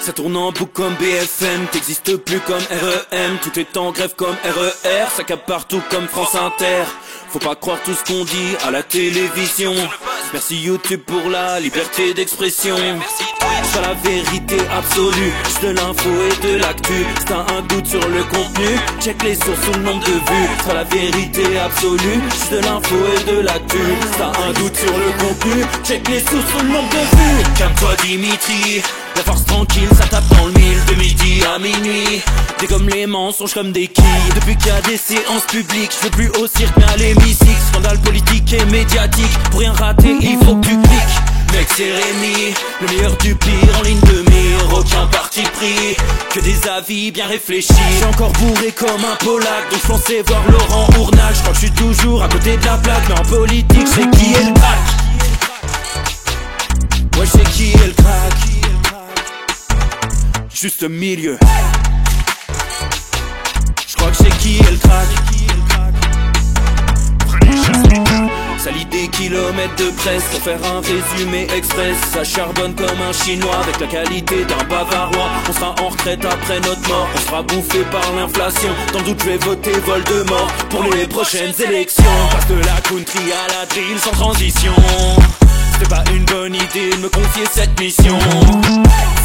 Ça tourne en boucle comme BFM, t'existes plus comme REM. Tout est en grève comme RER, ça capte partout comme France Inter. Faut pas croire tout ce qu'on dit à la télévision. Merci YouTube pour la liberté d'expression. C'est pas la vérité absolue, c'est de l'info et de l'actu. Si t'as un doute sur le contenu, check les sources ou le nombre de vues. C'est pas la vérité absolue, c'est de l'info et de l'actu. Si t'as un doute sur le contenu, check les sources ou le nombre de vues. Calme-toi Dimitri, la force tranquille, ça tape dans le mille. De midi à minuit, t'es comme les mensonges comme des quilles. Depuis qu'il y a des séances publiques, je veux plus au cirque mais à l'hémicycle. Scandale politique et médiatique, pour rien rater il faut que tu cliques. Mec c'est Rémi, le meilleur du pire en ligne de mire. Aucun parti pris, que des avis bien réfléchis. J'ai encore bourré comme un Polac, donc je pensais voir Laurent Ournal. Je crois que je suis toujours à côté de la plaque, mais en politique c'est qui est le crack. Ouais je sais qui est le crack. Juste milieu. Je crois que c'est qui est le crack. Ça lit des kilomètres de presse pour faire un résumé express. Ça charbonne comme un chinois avec la qualité d'un bavarois. On sera en retraite après notre mort, on sera bouffé par l'inflation. Dans le doute je vais voter Voldemort pour les prochaines élections. Passe de la country à la drill sans transition. C'était pas une bonne idée de me confier cette mission.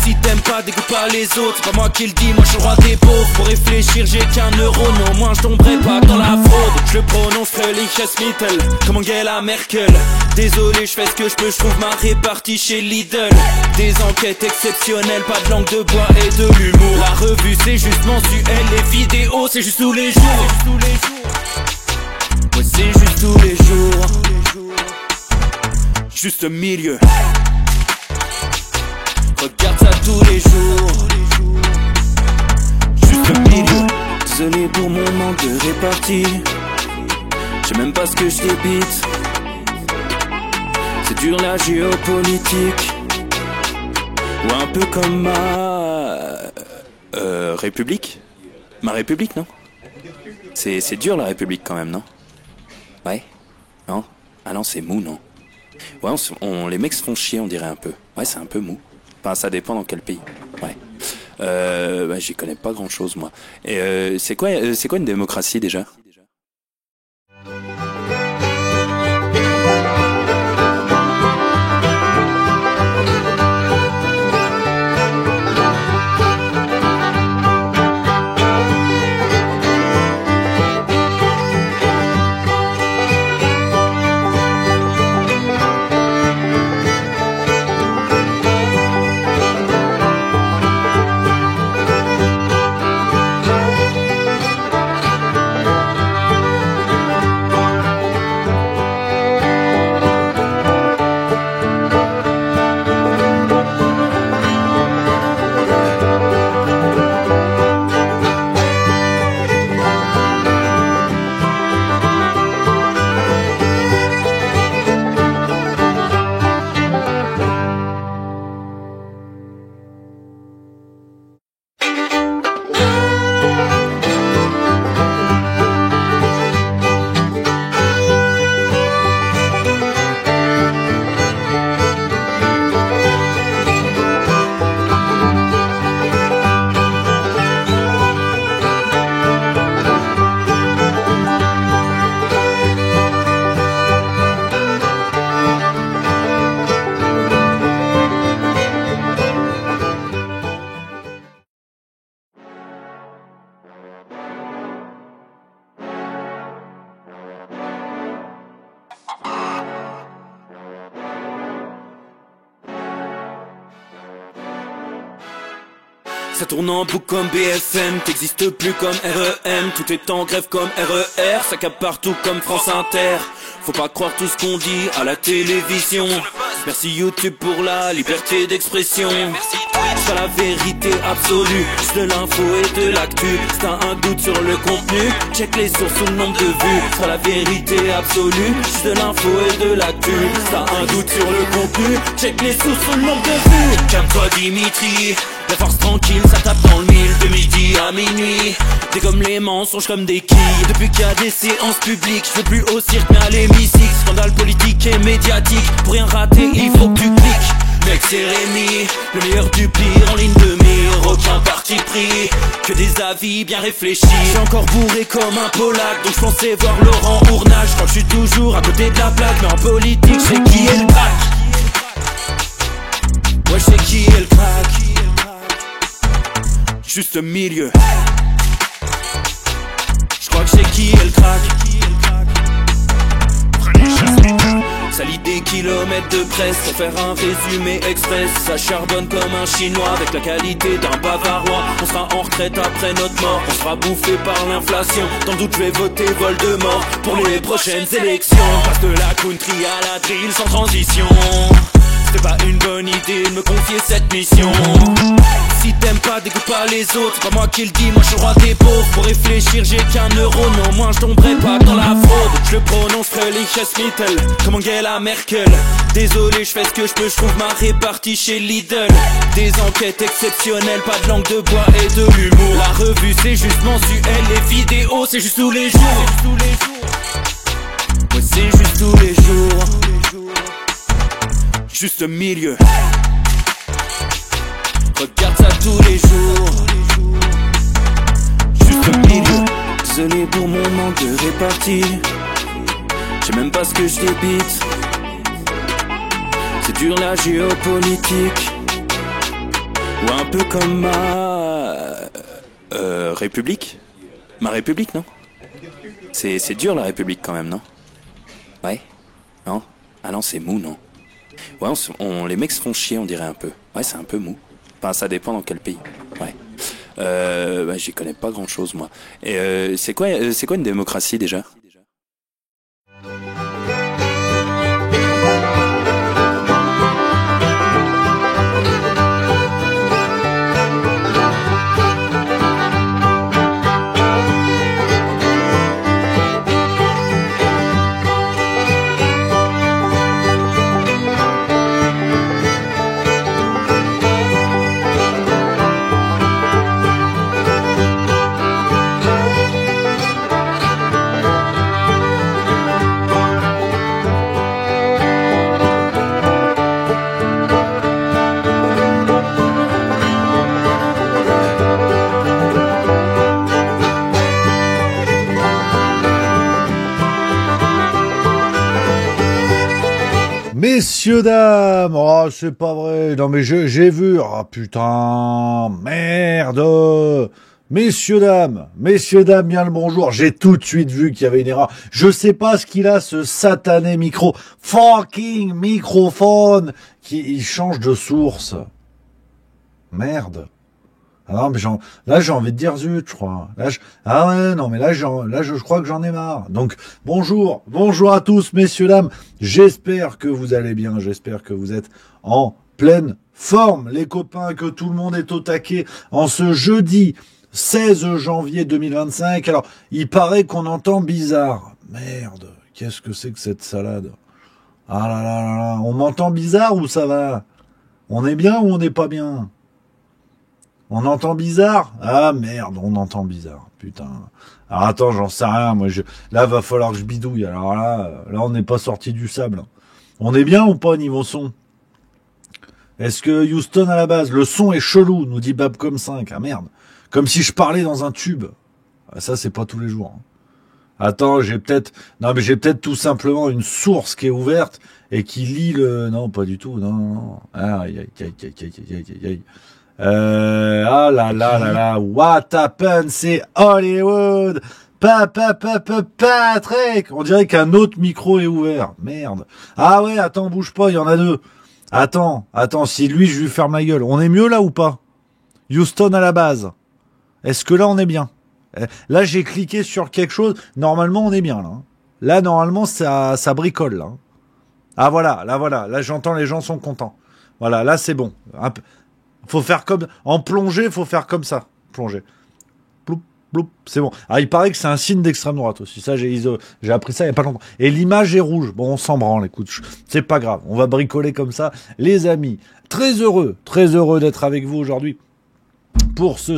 Si t'aimes pas, dégoûte pas les autres. C'est pas moi qui le dis, moi je suis le roi des pauvres. Pour réfléchir j'ai qu'un euro, non moins je tomberai pas dans la fraude. Je prononce Lichesmittel comme Angela Merkel. Désolé, je fais ce que je peux, je trouve ma répartie chez Lidl. Des enquêtes exceptionnelles, pas de langue de bois et de l'humour. La revue c'est juste mensuel, les vidéos c'est juste tous les jours. Ouais c'est juste tous les jours. Juste milieu. Regarde ça tous les jours. Juste milieu. Désolé pour mon manque de répartie. Je sais même pas ce que je débite. C'est dur la géopolitique. Ou un peu comme ma République. Ma République, non? C'est dur la République quand même, non? Ouais? Non? Ah non, c'est mou, non? Ouais, les mecs se font chier, on dirait un peu. Ouais, c'est un peu mou. Enfin, ça dépend dans quel pays. Ouais. Bah, j'y connais pas grand chose, moi. Et c'est quoi une démocratie déjà? Ça tourne en boucle comme BFM, t'existes plus comme REM. Tout est en grève comme RER, ça capte partout comme France Inter. Faut pas croire tout ce qu'on dit à la télévision. Merci YouTube pour la liberté d'expression. C'est pas la vérité absolue, c'est de l'info et de l'actu. Si t'as un doute sur le contenu, check les sources ou le nombre de vues. C'est pas la vérité absolue, c'est de l'info et de l'actu. Si t'as un doute sur le contenu, check les sources ou le nombre de vues. Calme-toi Dimitri, la force tranquille, ça tape dans le mille. De midi à minuit, t'es comme les mensonges comme des quilles. Depuis qu'il y a des séances publiques, je veux plus au cirque mais à l'hémicycle. Scandale politique et médiatique, pour rien rater il faut que tu cliques. mec c'est Rémi, le meilleur du pire en ligne de mire. Aucun parti pris, que des avis bien réfléchis. J'ai encore bourré comme un Polac, donc je pensais voir Laurent Ournage. Je crois que je suis toujours à côté de la plaque, mais en politique c'est qui est le crack. Ouais, c'est qui est le crack. Juste au milieu. Je crois que c'est qui est le crack. Ça lit des kilomètres de presse pour faire un résumé express. Ça charbonne comme un chinois avec la qualité d'un bavarois. On sera en retraite après notre mort, on sera bouffé par l'inflation. Dans le doute je vais voter Voldemort pour les prochaines élections. Parce que la country à la drill sans transition. C'était pas une bonne idée de me confier cette mission. Si t'aimes pas, dégoûte pas les autres. C'est pas moi qui le dis, moi je suis le roi des pauvres. Pour réfléchir j'ai qu'un euro, non moi je tomberai pas dans la fraude. Je le prononce Mittel, comme Angela Merkel. Désolé, je fais ce que je peux, je trouve ma répartie chez Lidl. Des enquêtes exceptionnelles, pas de langue de bois et de l'humour. La revue c'est juste mensuel, les vidéos c'est juste tous les jours. Ouais c'est juste tous les jours. Juste au milieu. Regarde ça tous les jours. Juste au milieu. Désolé pour mon manque de répartie. Je sais même pas ce que je débite. C'est dur la géopolitique. Ou un peu comme ma... République. Ma République, non? C'est dur la République quand même, non? Ouais? Non? Ah non, c'est mou, non? Ouais, les mecs se font chier, on dirait un peu. Ouais, c'est un peu mou. Enfin, ça dépend dans quel pays. Ouais. J'y connais pas grand chose, moi. Et c'est quoi une démocratie déjà? Messieurs, dames, oh, c'est pas vrai, non mais j'ai vu, ah putain, merde, messieurs, dames, bien le bonjour, j'ai tout de suite vu qu'il y avait une erreur, je sais pas ce qu'il a, ce satané fucking microphone, il change de source, merde. Ah non, mais là, j'ai envie de dire zut, je crois. Ah ouais, non, mais là, je crois que j'en ai marre. Donc, bonjour à tous, messieurs, dames. J'espère que vous allez bien, j'espère que vous êtes en pleine forme, les copains, que tout le monde est au taquet en ce jeudi 16 janvier 2025. Alors, il paraît qu'on entend bizarre. Merde, qu'est-ce que c'est que cette salade? Ah là là là là, on m'entend bizarre ou ça va? On est bien ou on n'est pas bien? On entend bizarre? Ah merde, on entend bizarre. Putain. Alors attends, j'en sais rien. Là, va falloir que je bidouille. Alors là, on n'est pas sorti du sable. On est bien ou pas niveau son? Est-ce que Houston à la base, le son est chelou, nous dit Babcom 5. Ah merde. Comme si je parlais dans un tube. Ah, ça, c'est pas tous les jours. Attends, j'ai peut-être tout simplement une source qui est ouverte et qui lit le... Non, pas du tout. Non. Aïe. Ah là là là là, what happened, c'est Hollywood. Patrick, on dirait qu'un autre micro est ouvert. Merde. Ah ouais, attends, bouge pas, il y en a deux. Attends, si lui, je lui ferme la gueule. On est mieux là ou pas? Houston à la base. Est-ce que là, on est bien? Là, j'ai cliqué sur quelque chose. Normalement, on est bien là. Là, normalement, ça bricole là. Ah voilà. Là, j'entends les gens sont contents. Voilà, là, c'est bon. Faut faire comme... En plongée, faut faire comme ça. Plonger. Ploup, ploup, c'est bon. Ah, il paraît que c'est un signe d'extrême droite aussi. Ça, j'ai appris ça il y a pas longtemps. Et l'image est rouge. Bon, on s'en branle, écoute. C'est pas grave. On va bricoler comme ça. Les amis, très heureux d'être avec vous aujourd'hui pour ce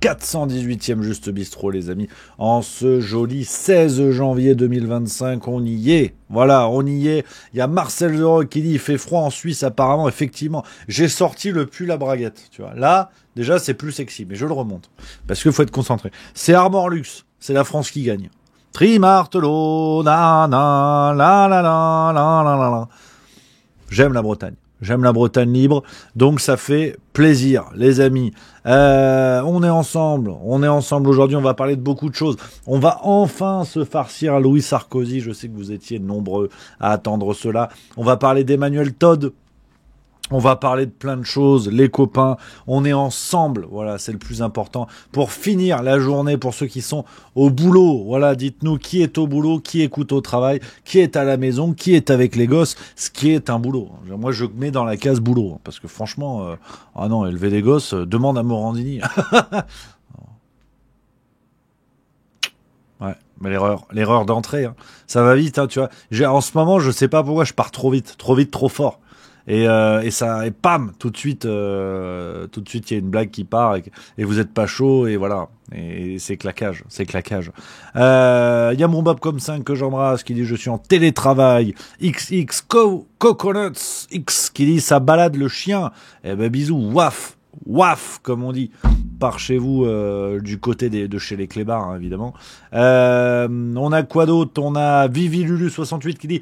418e Juste Bistrot, les amis. En ce joli 16 janvier 2025, on y est. Voilà, on y est. Il y a Marcel Zeroy qui dit il fait froid en Suisse apparemment. Effectivement, j'ai sorti le pull à braguette. Tu vois, là, déjà, c'est plus sexy, mais je le remonte parce qu'il faut être concentré. C'est Armor Luxe, c'est la France qui gagne. Trimartelo, na na la la la la la la. J'aime la Bretagne. J'aime la Bretagne libre, donc ça fait plaisir, les amis. On est ensemble aujourd'hui, on va parler de beaucoup de choses. On va enfin se farcir Louis Sarkozy, je sais que vous étiez nombreux à attendre cela. On va parler d'Emmanuel Todd. On va parler de plein de choses, les copains, on est ensemble, voilà, c'est le plus important. Pour finir la journée, pour ceux qui sont au boulot, voilà, dites-nous qui est au boulot, qui écoute au travail, qui est à la maison, qui est avec les gosses, ce qui est un boulot. Moi, je mets dans la case boulot, parce que franchement, ah non, élever des gosses, demande à Morandini. Ouais, mais l'erreur d'entrée, hein. Ça va vite, hein, tu vois. En ce moment, je sais pas pourquoi je pars trop vite, trop fort. Et pam, tout de suite, il y a une blague qui part et vous êtes pas chaud et voilà. Et c'est claquage. Il y a mon Bob comme 5 que j'embrasse qui dit je suis en télétravail. XX Coconuts X qui dit ça balade le chien. Eh ben bisous, waf comme on dit par chez vous du côté de chez les clébards, hein, évidemment. On a quoi d'autre? On a Vivi Lulu 68 qui dit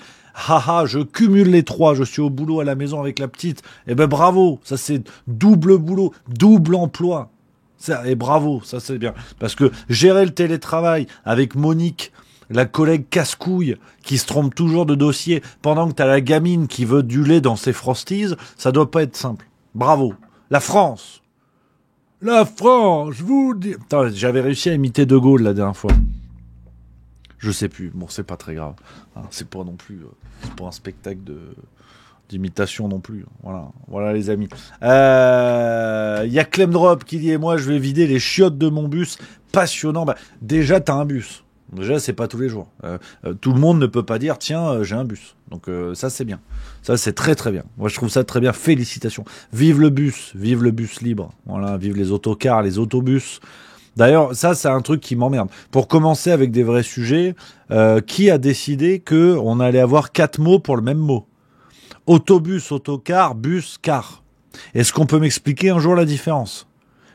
haha, je cumule les trois, je suis au boulot à la maison avec la petite. Eh ben bravo, ça c'est double boulot, double emploi. Ça, et bravo, ça c'est bien. Parce que gérer le télétravail avec Monique, la collègue casse-couille qui se trompe toujours de dossier pendant que t'as la gamine qui veut du lait dans ses Frosties, ça doit pas être simple. Bravo. La France, je vous dis... Attends, j'avais réussi à imiter De Gaulle la dernière fois. Je sais plus. Bon, c'est pas très grave. Hein, c'est pas non plus... c'est pas un spectacle d'imitation non plus. Voilà les amis. Il y a Clem Drop qui dit et moi je vais vider les chiottes de mon bus. Passionnant. Bah, déjà t'as un bus. Déjà c'est pas tous les jours. Tout le monde ne peut pas dire tiens j'ai un bus. Donc ça c'est bien. Ça c'est très très bien. Moi je trouve ça très bien. Félicitations. Vive le bus libre. Voilà, vive les autocars, les autobus. D'ailleurs, ça, c'est un truc qui m'emmerde. Pour commencer avec des vrais sujets, qui a décidé que on allait avoir 4 mots pour le même mot? Autobus, autocar, bus, car. Est-ce qu'on peut m'expliquer un jour la différence?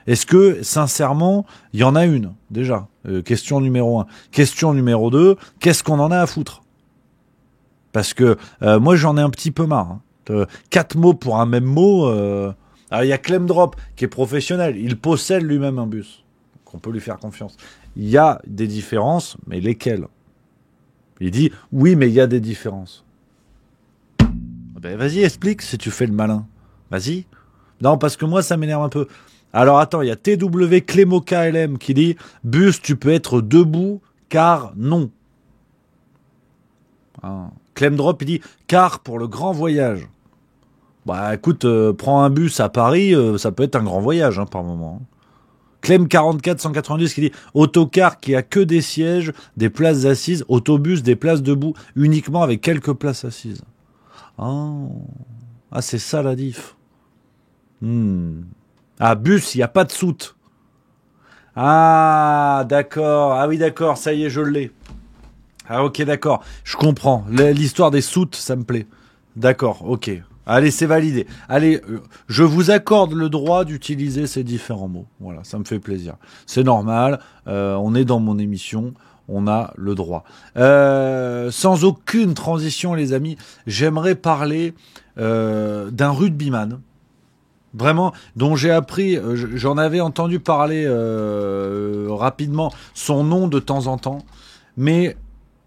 Est-ce que, sincèrement, il y en a une, déjà? Question numéro 1. Question numéro 2, qu'est-ce qu'on en a à foutre? Parce que moi, j'en ai un petit peu marre. Hein. 4 mots pour un même mot. Alors, il y a Clem Drop, qui est professionnel. Il possède lui-même un bus. On peut lui faire confiance. Il y a des différences, mais lesquelles? Il dit, oui, mais il y a des différences. Ben, vas-y, explique si tu fais le malin. Vas-y. Non, parce que moi, ça m'énerve un peu. Alors, attends, il y a TW Clémo KLM qui dit, bus, tu peux être debout, car non. Hein. Clem Drop, il dit, car pour le grand voyage. Bah, écoute, prends un bus à Paris, ça peut être un grand voyage, hein, par moment. Clem 44 190 qui dit autocar qui a que des sièges, des places assises, autobus des places debout uniquement avec quelques places assises. Ah c'est ça la diff. Ah bus, il y a pas de soute. Ah d'accord. Ah oui d'accord, ça y est, je l'ai. Ah ok d'accord, je comprends. L'histoire des soutes, ça me plaît. D'accord, ok. Allez, c'est validé. Allez, je vous accorde le droit d'utiliser ces différents mots. Voilà, ça me fait plaisir. C'est normal, on est dans mon émission, on a le droit. Sans aucune transition, les amis, j'aimerais parler d'un rugbyman. Vraiment, dont j'ai appris, j'en avais entendu parler rapidement, son nom de temps en temps, mais...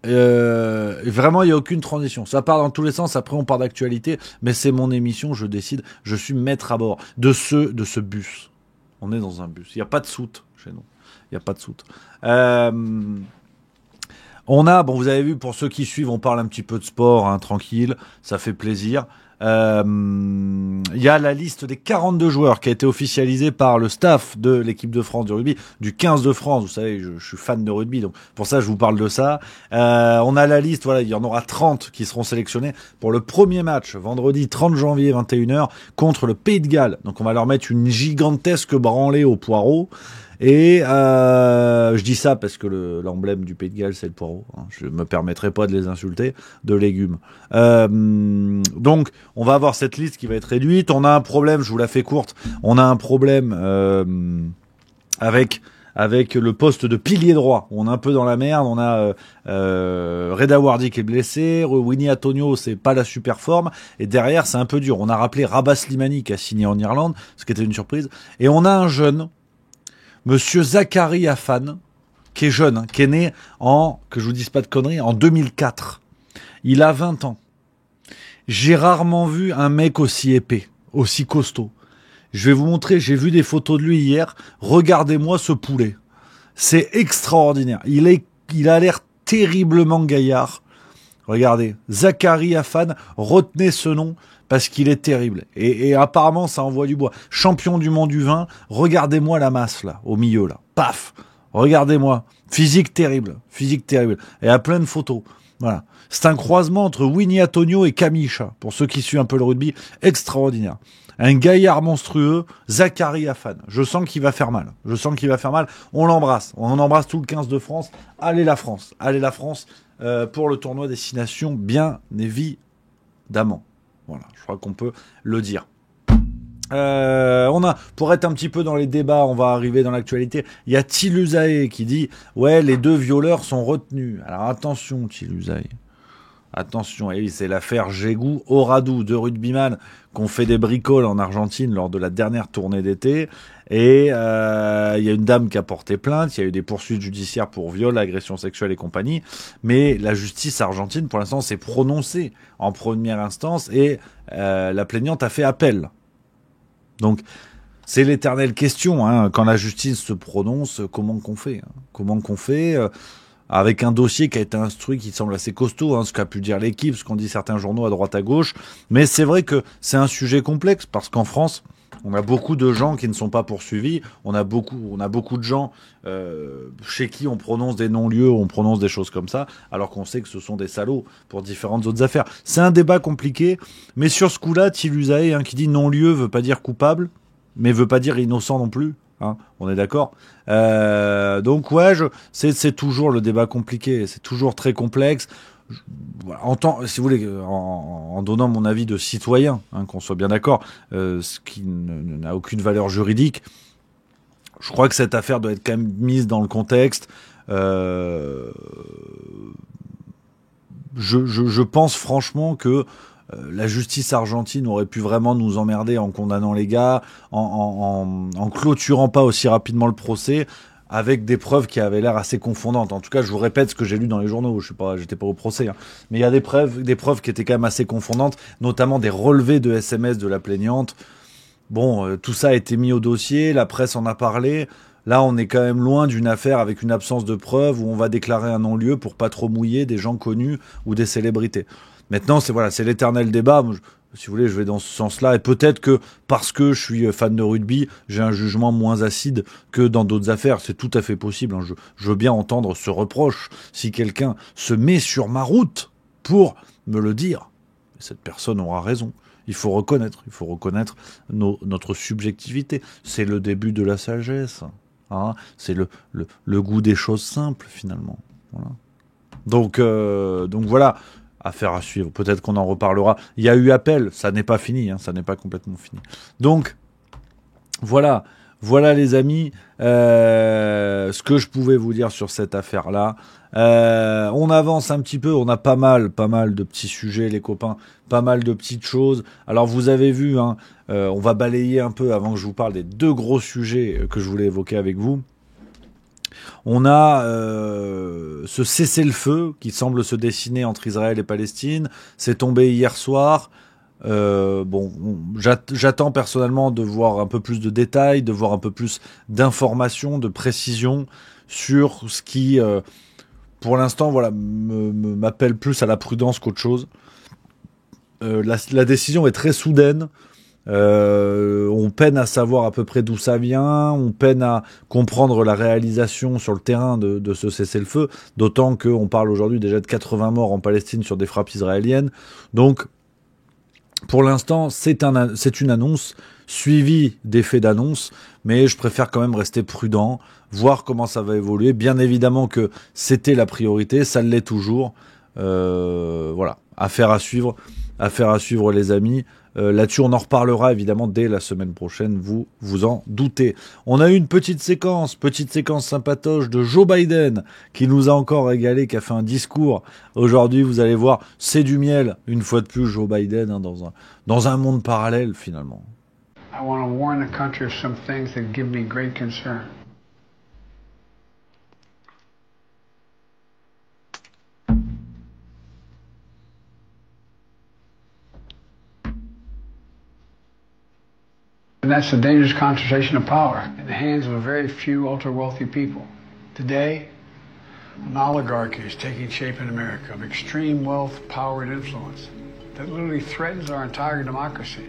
vraiment il n'y a aucune transition, ça part dans tous les sens, après on part d'actualité, mais c'est mon émission, je décide, je suis maître à bord de ce bus. On est dans un bus, il n'y a pas de soute chez nous, il n'y a pas de soute. On a, bon, vous avez vu, pour ceux qui suivent, on parle un petit peu de sport, hein, tranquille, ça fait plaisir. Il y a la liste des 42 joueurs qui a été officialisée par le staff de l'équipe de France de rugby, du 15 de France. Vous savez, je suis fan de rugby, donc pour ça, je vous parle de ça. On a la liste, voilà, il y en aura 30 qui seront sélectionnés pour le premier match, vendredi 30 janvier, 21h, contre le Pays de Galles. Donc on va leur mettre une gigantesque branlée au poireau. Et je dis ça parce que l'emblème du Pays de Galles, c'est le poireau. Hein. Je me permettrai pas de les insulter, de légumes. Donc, on va avoir cette liste qui va être réduite. On a un problème, je vous la fais courte, on a un problème avec le poste de pilier droit. On est un peu dans la merde. On a Reda Wardi qui est blessé, Winnie Antonio, c'est pas la super forme. Et derrière, c'est un peu dur. On a rappelé Rabah Slimani qui a signé en Irlande, ce qui était une surprise. Et on a un jeune... Monsieur Zachary Afan, qui est jeune, hein, qui est né que je vous dise pas de conneries, en 2004. Il a 20 ans. J'ai rarement vu un mec aussi épais, aussi costaud. Je vais vous montrer, j'ai vu des photos de lui hier. Regardez-moi ce poulet. C'est extraordinaire. Il a l'air terriblement gaillard. Regardez, Zachary Afan, retenez ce nom parce qu'il est terrible. Et apparemment, ça envoie du bois. Champion du monde du vin, regardez-moi la masse, là, au milieu, là. Paf! Regardez-moi. Physique terrible. Physique terrible. Et à plein de photos. Voilà. C'est un croisement entre Winnie Antonio et Kamisha. Pour ceux qui suivent un peu le rugby, extraordinaire. Un gaillard monstrueux, Zachary Afan. Je sens qu'il va faire mal. Je sens qu'il va faire mal. On l'embrasse. On embrasse tout le 15 de France. Allez la France. Allez la France pour le tournoi Destination, bien évidemment. Voilà, je crois qu'on peut le dire. Pour être un petit peu dans les débats, on va arriver dans l'actualité. Il y a Tilusae qui dit « Ouais, les 2 violeurs sont retenus. » Alors attention, Tilusae. Attention, et oui, c'est l'affaire Jégou Oradou, 2 rugbyman qui ont fait des bricoles en Argentine lors de la dernière tournée d'été. Et il y a une dame qui a porté plainte, il y a eu des poursuites judiciaires pour viol, agression sexuelle et compagnie. Mais la justice argentine, pour l'instant, s'est prononcée en première instance et la plaignante a fait appel. Donc, c'est l'éternelle question, hein, quand la justice se prononce, comment qu'on fait, hein, comment qu'on fait avec un dossier qui a été instruit, qui semble assez costaud, hein, ce qu'a pu dire l'équipe, ce qu'ont dit certains journaux à droite à gauche. Mais c'est vrai que c'est un sujet complexe, parce qu'en France, on a beaucoup de gens qui ne sont pas poursuivis. On a beaucoup de gens chez qui on prononce des non-lieux, on prononce des choses comme ça, alors qu'on sait que ce sont des salauds pour différentes autres affaires. C'est un débat compliqué, mais sur ce coup-là, Tilusae, hein, qui dit non-lieu veut pas dire coupable, mais veut pas dire innocent non plus. Hein, on est d'accord. Donc ouais, c'est toujours le débat compliqué, c'est toujours très complexe. Si vous voulez, en donnant mon avis de citoyen, hein, qu'on soit bien d'accord, ce qui n'a aucune valeur juridique, je crois que cette affaire doit être quand même mise dans le contexte. Je pense franchement que la justice argentine aurait pu vraiment nous emmerder en condamnant les gars, en clôturant pas aussi rapidement le procès, avec des preuves qui avaient l'air assez confondantes. En tout cas, je vous répète ce que j'ai lu dans les journaux. J'étais pas au procès, hein. Mais il y a des preuves qui étaient quand même assez confondantes, notamment des relevés de SMS de la plaignante. Bon, tout ça a été mis au dossier, la presse en a parlé. Là, on est quand même loin d'une affaire avec une absence de preuves où on va déclarer un non-lieu pour pas trop mouiller des gens connus ou des célébrités. Maintenant, c'est l'éternel débat. Si vous voulez, je vais dans ce sens-là. Et peut-être que parce que je suis fan de rugby, j'ai un jugement moins acide que dans d'autres affaires. C'est tout à fait possible. Hein. Je veux bien entendre ce reproche si quelqu'un se met sur ma route pour me le dire. Cette personne aura raison. Il faut reconnaître notre subjectivité. C'est le début de la sagesse. Hein. C'est le goût des choses simples, finalement. Voilà. Donc voilà. Affaire à suivre. Peut-être qu'on en reparlera. Il y a eu appel. Ça n'est pas fini. Hein, ça n'est pas complètement fini. Donc, voilà. Voilà, les amis, ce que je pouvais vous dire sur cette affaire-là. On avance un petit peu. On a pas mal de petits sujets, les copains. Pas mal de petites choses. Alors, vous avez vu, hein, on va balayer un peu avant que je vous parle des 2 gros sujets que je voulais évoquer avec vous. On a ce cessez-le-feu qui semble se dessiner entre Israël et Palestine. C'est tombé hier soir. J'attends personnellement de voir un peu plus de détails, de voir un peu plus d'informations, de précisions sur ce qui pour l'instant, voilà, m'appelle plus à la prudence qu'autre chose. La décision est très soudaine. On peine à savoir à peu près d'où ça vient, on peine à comprendre la réalisation sur le terrain de ce cessez-le-feu, d'autant qu'on parle aujourd'hui déjà de 80 morts en Palestine sur des frappes israéliennes. Donc, pour l'instant, c'est une annonce suivie d'effets d'annonce, mais je préfère quand même rester prudent, voir comment ça va évoluer. Bien évidemment que c'était la priorité, ça l'est toujours. Voilà, affaire à suivre les amis. Là-dessus, on en reparlera évidemment dès la semaine prochaine, vous en doutez. On a eu une petite séquence sympatoche de Joe Biden qui nous a encore régalé, qui a fait un discours. Aujourd'hui, vous allez voir, c'est du miel, une fois de plus, Joe Biden, hein, dans un monde parallèle finalement. I want to warn the country of some things that give me great concern. And that's the dangerous concentration of power in the hands of a very few ultra-wealthy people. Today, an oligarchy is taking shape in America of extreme wealth, power, and influence that literally threatens our entire democracy,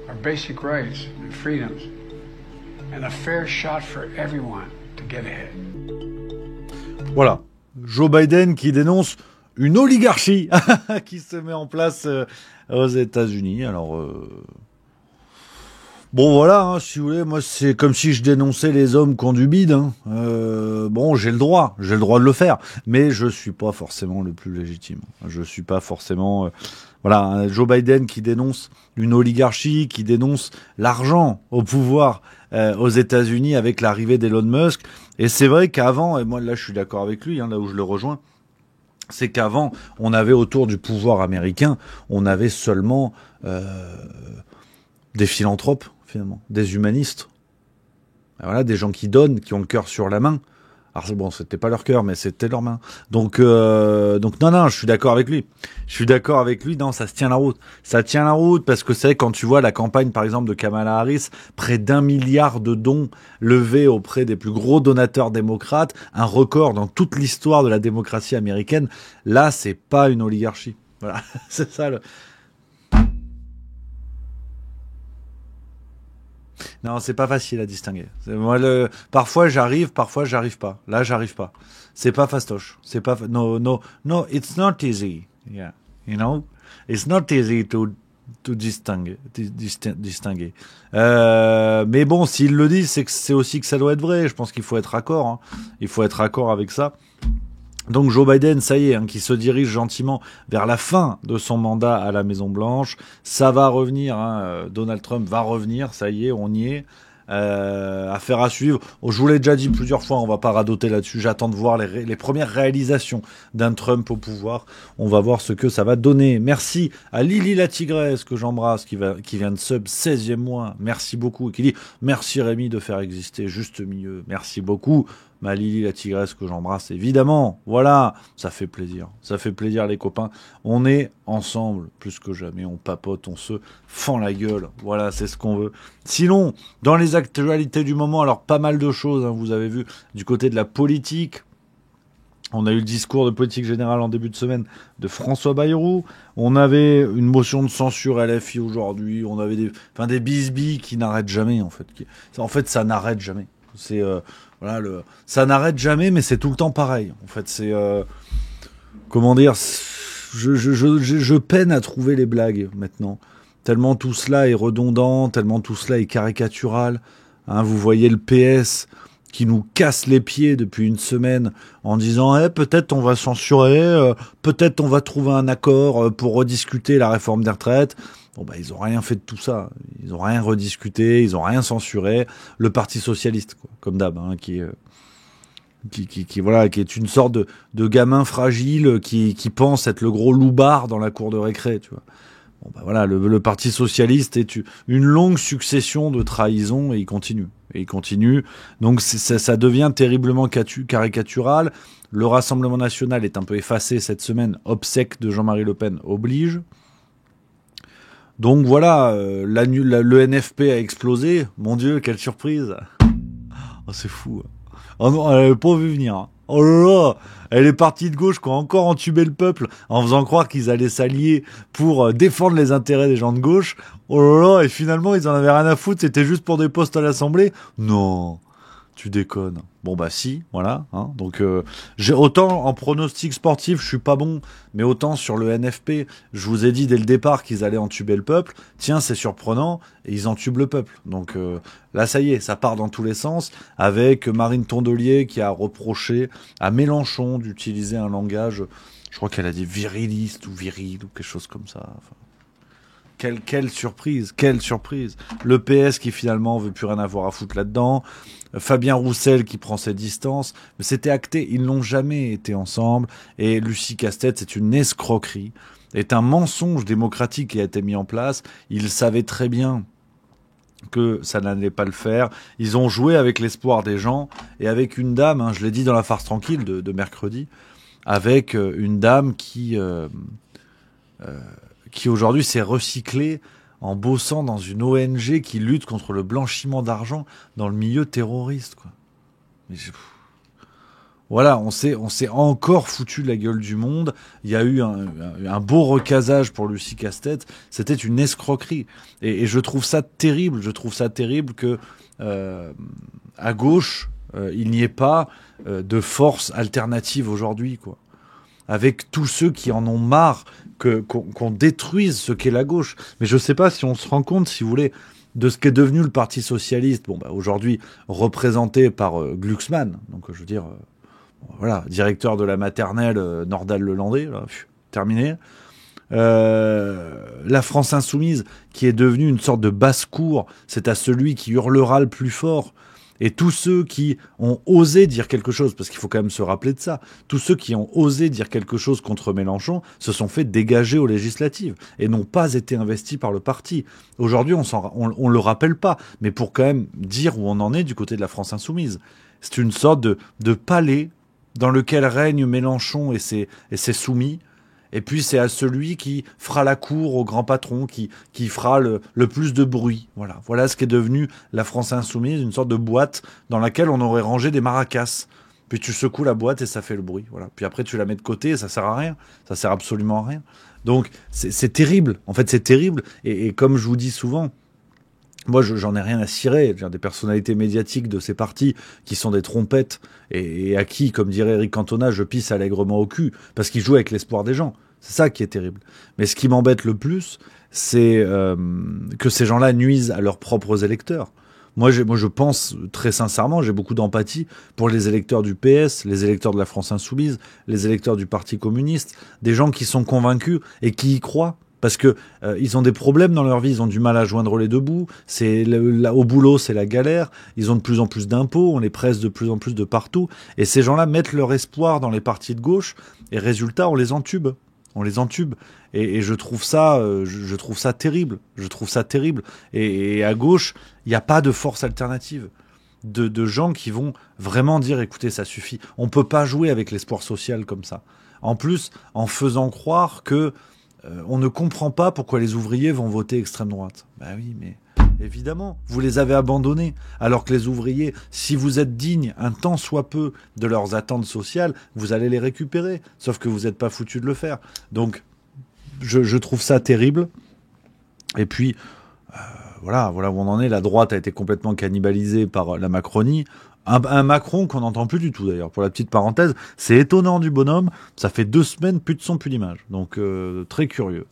our basic rights and freedoms, and a fair shot for everyone to get ahead. Voilà, Joe Biden qui dénonce une oligarchie qui se met en place aux États-Unis. Alors... Bon voilà, hein, si vous voulez, moi c'est comme si je dénonçais les hommes qui ont du bide. Hein. Bon, j'ai le droit de le faire, mais je suis pas forcément le plus légitime. Je suis pas forcément, voilà, Joe Biden qui dénonce une oligarchie, qui dénonce l'argent au pouvoir aux États-Unis avec l'arrivée d'Elon Musk. Et c'est vrai qu'avant, et moi là je suis d'accord avec lui, hein, là où je le rejoins, c'est qu'avant on avait autour du pouvoir américain, on avait seulement des philanthropes, finalement, des humanistes. Et voilà, des gens qui donnent, qui ont le cœur sur la main. Alors bon, c'était pas leur cœur, mais c'était leur main. Donc non, je suis d'accord avec lui. Non, ça se tient la route. Ça tient la route parce que c'est quand tu vois la campagne, par exemple, de Kamala Harris, près d'1 milliard de dons levés auprès des plus gros donateurs démocrates, un record dans toute l'histoire de la démocratie américaine. Là, c'est pas une oligarchie. Voilà, c'est ça le... Non, c'est pas facile à distinguer. Moi, parfois j'arrive pas. Là, j'arrive pas. C'est pas fastoche. C'est pas, no, it's not easy. Yeah. You know? It's not easy to distinguer. Mais bon, s'il le dit, c'est aussi que ça doit être vrai. Je pense qu'il faut être raccord, hein. Il faut être raccord avec ça. Donc Joe Biden, ça y est, hein, qui se dirige gentiment vers la fin de son mandat à la Maison-Blanche. Ça va revenir, hein, Donald Trump va revenir, ça y est, on y est. Affaire à suivre. Oh, je vous l'ai déjà dit plusieurs fois, on va pas radoter là-dessus. J'attends de voir les premières réalisations d'un Trump au pouvoir. On va voir ce que ça va donner. Merci à Lily la Tigresse, que j'embrasse, qui vient de sub 16e mois. Merci beaucoup. Et qui dit merci Rémi de faire exister Juste Milieu. Merci beaucoup. Ma Lily la Tigresse que j'embrasse évidemment. Voilà, ça fait plaisir. Ça fait plaisir les copains. On est ensemble plus que jamais. On papote, on se fend la gueule. Voilà, c'est ce qu'on veut. Sinon, dans les actualités du moment, alors pas mal de choses, hein, vous avez vu, du côté de la politique. On a eu le discours de politique générale en début de semaine de François Bayrou. On avait une motion de censure LFI aujourd'hui. On avait des bisbilles qui n'arrêtent jamais, en fait. En fait, ça n'arrête jamais. C'est... Voilà, ça n'arrête jamais, mais c'est tout le temps pareil. En fait, c'est comment dire, je peine à trouver les blagues maintenant. Tellement tout cela est redondant, tellement tout cela est caricatural. Hein, vous voyez le PS qui nous casse les pieds depuis une semaine en disant peut-être on va censurer, peut-être on va trouver un accord pour rediscuter la réforme des retraites. Bon bah ils ont rien fait de tout ça, ils ont rien rediscuté, ils ont rien censuré. Le Parti socialiste, quoi, comme d'hab, hein, qui est une sorte de gamin fragile qui pense être le gros loupard dans la cour de récré, tu vois. Bon bah voilà, le Parti socialiste est une longue succession de trahisons et il continue. Donc ça devient terriblement caricatural. Le Rassemblement national est un peu effacé cette semaine, obsèque de Jean-Marie Le Pen oblige. Donc voilà, le NFP a explosé. Mon Dieu, quelle surprise. Oh, c'est fou. Oh non, elle n'avait pas vu venir. Hein. Oh là là. Et les partis de gauche qui ont encore entubé le peuple en faisant croire qu'ils allaient s'allier pour défendre les intérêts des gens de gauche. Oh là là, et finalement, ils en avaient rien à foutre, c'était juste pour des postes à l'Assemblée. Non, tu déconnes. Bon bah si, voilà. Hein. Donc j'ai autant en pronostic sportif, je suis pas bon, mais autant sur le NFP, je vous ai dit dès le départ qu'ils allaient entuber le peuple. Tiens, c'est surprenant, et ils entubent le peuple. Donc là, ça y est, ça part dans tous les sens, avec Marine Tondelier qui a reproché à Mélenchon d'utiliser un langage, je crois qu'elle a dit viriliste ou viril ou quelque chose comme ça. Enfin, quelle surprise, quelle surprise. Le PS qui finalement veut plus rien avoir à foutre là-dedans. Fabien Roussel qui prend ses distances. Mais c'était acté, ils n'ont jamais été ensemble. Et Lucie Castet, c'est une escroquerie. C'est un mensonge démocratique qui a été mis en place. Ils savaient très bien que ça n'allait pas le faire. Ils ont joué avec l'espoir des gens et avec une dame, hein, je l'ai dit dans la farce tranquille de mercredi, avec une dame qui aujourd'hui s'est recyclée en bossant dans une ONG qui lutte contre le blanchiment d'argent dans le milieu terroriste, quoi. Mais voilà, on s'est encore foutu de la gueule du monde. Il y a eu un beau recasage pour Lucie Castet. C'était une escroquerie. Et je trouve ça terrible. Je trouve ça terrible que à gauche, il n'y ait pas de force alternative aujourd'hui, quoi. Avec tous ceux qui en ont marre qu'on détruise ce qu'est la gauche. Mais je ne sais pas si on se rend compte, si vous voulez, de ce qu'est devenu le Parti socialiste. Bon, bah, aujourd'hui, représenté par Glucksmann, donc je veux dire, voilà, directeur de la maternelle Nordal-Lelandais, là, terminé. La France insoumise, qui est devenue une sorte de basse-cour, c'est à celui qui hurlera le plus fort. Et tous ceux qui ont osé dire quelque chose, parce qu'il faut quand même se rappeler de ça, tous ceux qui ont osé dire quelque chose contre Mélenchon se sont fait dégager aux législatives et n'ont pas été investis par le parti. Aujourd'hui, on le rappelle pas, mais pour quand même dire où on en est du côté de la France insoumise. C'est une sorte de palais dans lequel règne Mélenchon et ses soumis. Et puis c'est à celui qui fera la cour au grand patron, qui fera le plus de bruit. Voilà ce qui est devenu la France insoumise, une sorte de boîte dans laquelle on aurait rangé des maracas. Puis tu secoues la boîte et ça fait le bruit. Voilà. Puis après tu la mets de côté et ça sert à rien. Ça sert absolument à rien. Donc c'est terrible. En fait c'est terrible. Et comme je vous dis souvent, moi, j'en ai rien à cirer. Des personnalités médiatiques de ces partis qui sont des trompettes et à qui, comme dirait Eric Cantona, je pisse allègrement au cul parce qu'ils jouent avec l'espoir des gens. C'est ça qui est terrible. Mais ce qui m'embête le plus, c'est que ces gens-là nuisent à leurs propres électeurs. Moi, je pense très sincèrement, j'ai beaucoup d'empathie pour les électeurs du PS, les électeurs de la France insoumise, les électeurs du Parti communiste, des gens qui sont convaincus et qui y croient. Parce que ils ont des problèmes dans leur vie, ils ont du mal à joindre les deux bouts. Au boulot, c'est la galère. Ils ont de plus en plus d'impôts, on les presse de plus en plus de partout. Et ces gens-là mettent leur espoir dans les partis de gauche. Et résultat, on les entube. Et je trouve ça, terrible. Je trouve ça terrible. Et à gauche, il n'y a pas de force alternative. De gens qui vont vraiment dire, écoutez, ça suffit. On peut pas jouer avec l'espoir social comme ça. En plus, en faisant croire que on ne comprend pas pourquoi les ouvriers vont voter extrême droite. Ben oui, mais évidemment, vous les avez abandonnés. Alors que les ouvriers, si vous êtes dignes un tant soit peu de leurs attentes sociales, vous allez les récupérer. Sauf que vous n'êtes pas foutus de le faire. Donc, je trouve ça terrible. Et puis, voilà où on en est. La droite a été complètement cannibalisée par la Macronie. Un Macron qu'on n'entend plus du tout d'ailleurs, pour la petite parenthèse. C'est étonnant du bonhomme, ça fait 2 semaines, plus de son, plus d'image. Donc très curieux.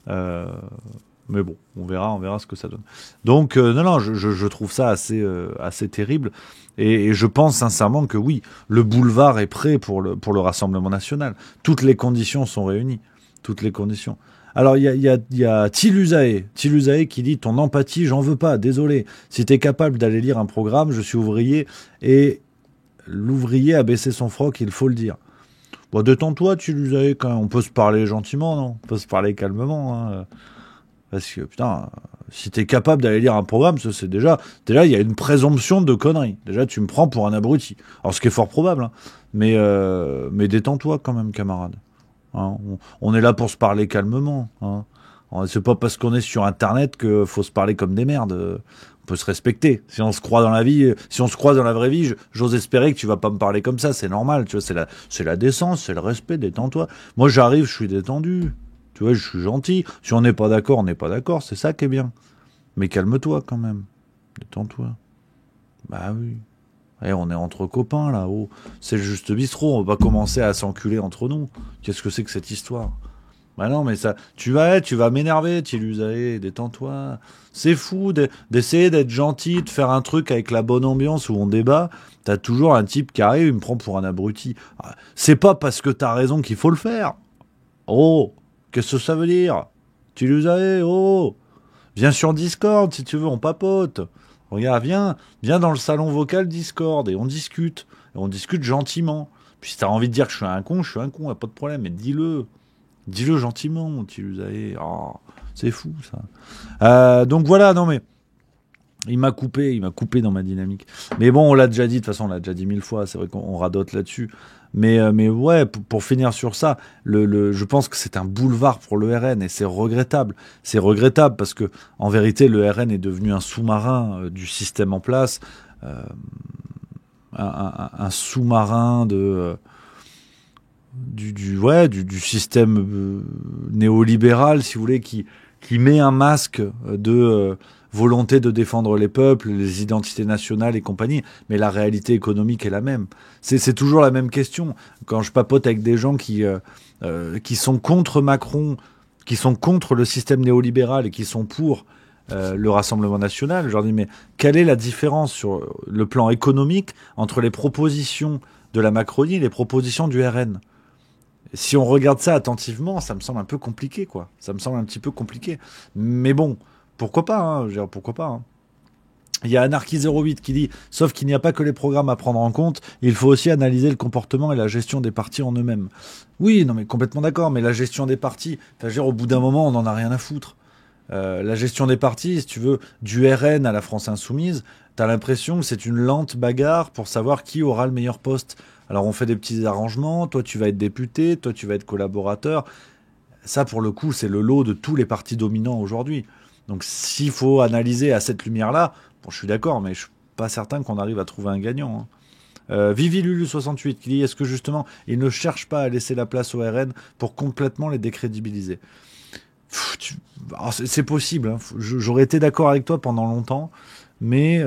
Mais bon, on verra ce que ça donne. Donc non, je trouve ça assez terrible. Et je pense sincèrement que oui, le boulevard est prêt pour le Rassemblement national. Toutes les conditions sont réunies. Toutes les conditions. Alors, il y a Tilusae qui dit « Ton empathie, j'en veux pas, désolé. Si t'es capable d'aller lire un programme, je suis ouvrier, et l'ouvrier a baissé son froc, il faut le dire. » Bon, détends-toi, Tilusae, quand même. On peut se parler gentiment, non ? On peut se parler calmement, hein. Parce que, putain, si t'es capable d'aller lire un programme, ça, c'est déjà, il y a une présomption de conneries. Déjà, tu me prends pour un abruti. Alors, ce qui est fort probable, hein. Mais détends-toi quand même, camarade. Hein, on est là pour se parler calmement. Hein. C'est pas parce qu'on est sur Internet qu'il faut se parler comme des merdes. On peut se respecter. Si on se croit dans la vie, si on se croise dans la vraie vie, j'ose espérer que tu vas pas me parler comme ça, c'est normal, tu vois, c'est la décence, c'est le respect, détends-toi. Moi, j'arrive, je suis détendu. Tu vois, je suis gentil. Si on n'est pas d'accord, on n'est pas d'accord, c'est ça qui est bien. Mais calme-toi quand même. Détends-toi. Bah oui. Et on est entre copains là, oh. C'est le juste bistrot, on va pas commencer à s'enculer entre nous. Qu'est-ce que c'est que cette histoire? Bah non, mais ça, tu vas m'énerver, Allez, détends-toi. C'est fou d'essayer d'être gentil, de faire un truc avec la bonne ambiance où on débat. T'as toujours un type qui arrive, il me prend pour un abruti. C'est pas parce que t'as raison qu'il faut le faire. Oh, qu'est-ce que ça veut dire? Oh, viens sur Discord si tu veux, on papote. Regarde, viens dans le salon vocal Discord et on discute. Et on discute gentiment. Puis si t'as envie de dire que je suis un con, y a pas de problème, mais dis-le. Dis-le gentiment, mon petit Lusaé. Oh, c'est fou, ça. Donc voilà, non mais... Il m'a coupé dans ma dynamique. Mais bon, on l'a déjà dit, de toute façon, on l'a déjà dit 1000 fois, c'est vrai qu'on radote là-dessus. Mais ouais, pour finir sur ça, je pense que c'est un boulevard pour le RN et c'est regrettable. C'est regrettable parce que, en vérité, le RN est devenu un sous-marin du système en place, un sous-marin du système néolibéral, si vous voulez, qui met un masque de volonté de défendre les peuples, les identités nationales et compagnie, mais la réalité économique est la même. C'est toujours la même question. Quand je papote avec des gens qui sont contre Macron, qui sont contre le système néolibéral et qui sont pour le Rassemblement national, je leur dis mais quelle est la différence sur le plan économique entre les propositions de la Macronie et les propositions du RN? Si on regarde ça attentivement, ça me semble un peu compliqué, quoi. Ça me semble un petit peu compliqué. Mais bon, pourquoi pas, hein, je veux dire, pourquoi pas, hein. Il y a Anarchy08 qui dit « Sauf qu'il n'y a pas que les programmes à prendre en compte, il faut aussi analyser le comportement et la gestion des partis en eux-mêmes. » Oui, non mais complètement d'accord, mais la gestion des partis, je veux dire, au bout d'un moment, on n'en a rien à foutre. La gestion des partis, si tu veux, du RN à la France Insoumise, t'as l'impression que c'est une lente bagarre pour savoir qui aura le meilleur poste. Alors on fait des petits arrangements, toi tu vas être député, toi tu vas être collaborateur. Ça pour le coup c'est le lot de tous les partis dominants aujourd'hui. Donc s'il faut analyser à cette lumière-là, bon je suis d'accord mais je suis pas certain qu'on arrive à trouver un gagnant, hein. Vivilulu68 qui dit est-ce que justement ils ne cherchent pas à laisser la place au RN pour complètement les décrédibiliser? C'est possible, hein. J'aurais été d'accord avec toi pendant longtemps. Mais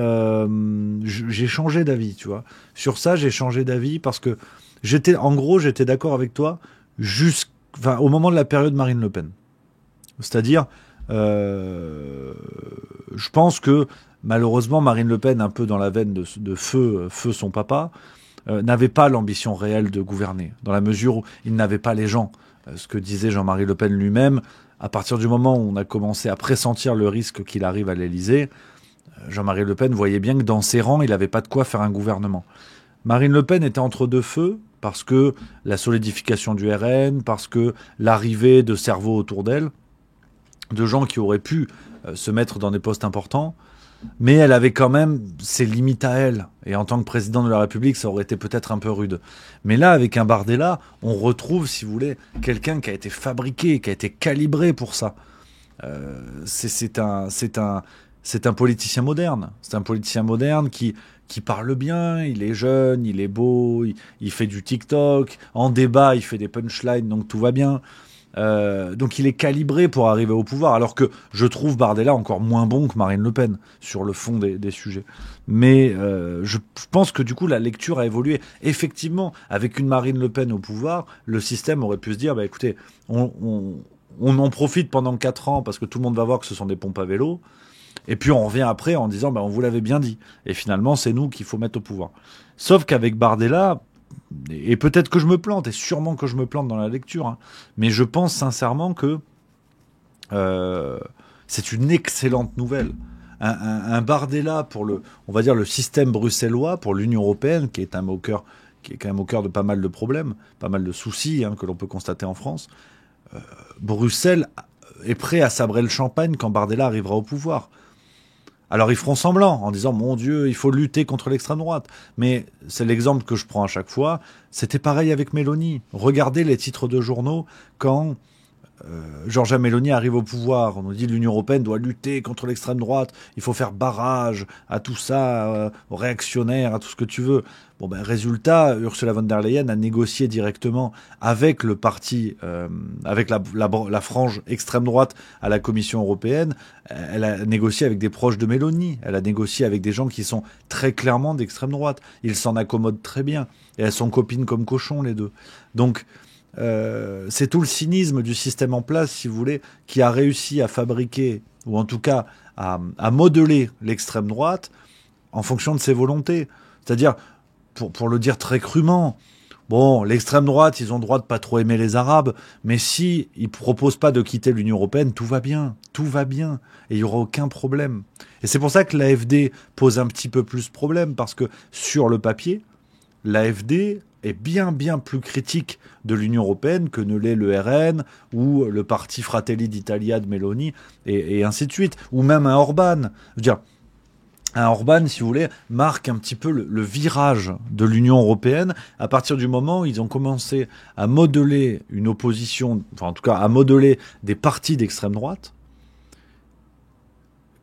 j'ai changé d'avis, tu vois. Sur ça, j'ai changé d'avis parce que j'étais d'accord avec toi au moment de la période Marine Le Pen. C'est-à-dire, je pense que malheureusement Marine Le Pen, un peu dans la veine de feu son papa, n'avait pas l'ambition réelle de gouverner, dans la mesure où il n'avait pas les gens. Ce que disait Jean-Marie Le Pen lui-même, à partir du moment où on a commencé à pressentir le risque qu'il arrive à l'Élysée, Jean-Marie Le Pen voyait bien que dans ses rangs, il n'avait pas de quoi faire un gouvernement. Marine Le Pen était entre deux feux parce que la solidification du RN, parce que l'arrivée de cerveaux autour d'elle, de gens qui auraient pu se mettre dans des postes importants, mais elle avait quand même ses limites à elle. Et en tant que président de la République, ça aurait été peut-être un peu rude. Mais là, avec un Bardella, on retrouve, si vous voulez, quelqu'un qui a été fabriqué, qui a été calibré pour ça. C'est un politicien moderne. C'est un politicien moderne qui parle bien, il est jeune, il est beau, il fait du TikTok. En débat, il fait des punchlines, donc tout va bien. Donc il est calibré pour arriver au pouvoir, alors que je trouve Bardella encore moins bon que Marine Le Pen sur le fond des sujets. Mais je pense que du coup la lecture a évolué. Effectivement, avec une Marine Le Pen au pouvoir, le système aurait pu se dire, bah écoutez, on en profite pendant 4 ans parce que tout le monde va voir que ce sont des pompes à vélo. Et puis on revient après en disant on vous l'avait bien dit. Et finalement, c'est nous qu'il faut mettre au pouvoir. Sauf qu'avec Bardella, et peut-être que je me plante, et sûrement que je me plante dans la lecture, hein, mais je pense sincèrement que c'est une excellente nouvelle. Un Bardella pour on va dire le système bruxellois, pour l'Union européenne, qui est quand même au cœur de pas mal de problèmes, pas mal de soucis que l'on peut constater en France. Bruxelles est prêt à sabrer le champagne quand Bardella arrivera au pouvoir. Alors ils feront semblant en disant « Mon Dieu, il faut lutter contre l'extrême droite ». Mais c'est l'exemple que je prends à chaque fois. C'était pareil avec Mélanie. Regardez les titres de journaux quand Giorgia Meloni arrive au pouvoir, on nous dit que l'Union européenne doit lutter contre l'extrême droite, il faut faire barrage à tout ça, aux réactionnaires, à tout ce que tu veux. Bon ben résultat, Ursula von der Leyen a négocié directement avec le parti, avec la frange extrême droite à la Commission européenne. Elle a négocié avec des proches de Meloni, elle a négocié avec des gens qui sont très clairement d'extrême droite. Ils s'en accommodent très bien et elles sont copines comme cochons les deux. Donc c'est tout le cynisme du système en place, si vous voulez, qui a réussi à fabriquer, ou en tout cas à modeler l'extrême droite en fonction de ses volontés. C'est-à-dire, pour le dire très crûment, bon, l'extrême droite, ils ont le droit de pas trop aimer les Arabes, mais si ils proposent pas de quitter l'Union européenne, tout va bien, et il y aura aucun problème. Et c'est pour ça que l'AfD pose un petit peu plus problème, parce que sur le papier, l'AfD est bien plus critique de l'Union européenne que ne l'est le RN ou le parti Fratelli d'Italia de Meloni et ainsi de suite, ou même un Orban. Je veux dire, un Orban, si vous voulez, marque un petit peu le virage de l'Union européenne à partir du moment où ils ont commencé à modeler une opposition, enfin en tout cas à modeler des partis d'extrême droite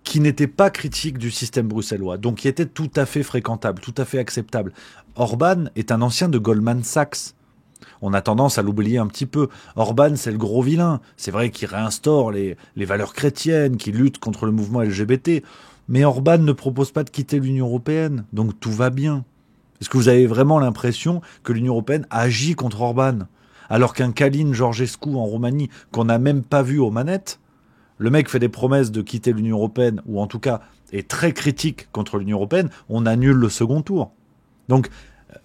qui n'étaient pas critiques du système bruxellois, donc qui étaient tout à fait fréquentables, tout à fait acceptables. Orban est un ancien de Goldman Sachs. On a tendance à l'oublier un petit peu. Orban, c'est le gros vilain. C'est vrai qu'il réinstaure les valeurs chrétiennes, qu'il lutte contre le mouvement LGBT. Mais Orban ne propose pas de quitter l'Union européenne, donc tout va bien. Est-ce que vous avez vraiment l'impression que l'Union européenne agit contre Orban, alors qu'un Călin Georgescu en Roumanie, qu'on n'a même pas vu aux manettes, le mec fait des promesses de quitter l'Union européenne, ou en tout cas est très critique contre l'Union européenne, on annule le second tour. Donc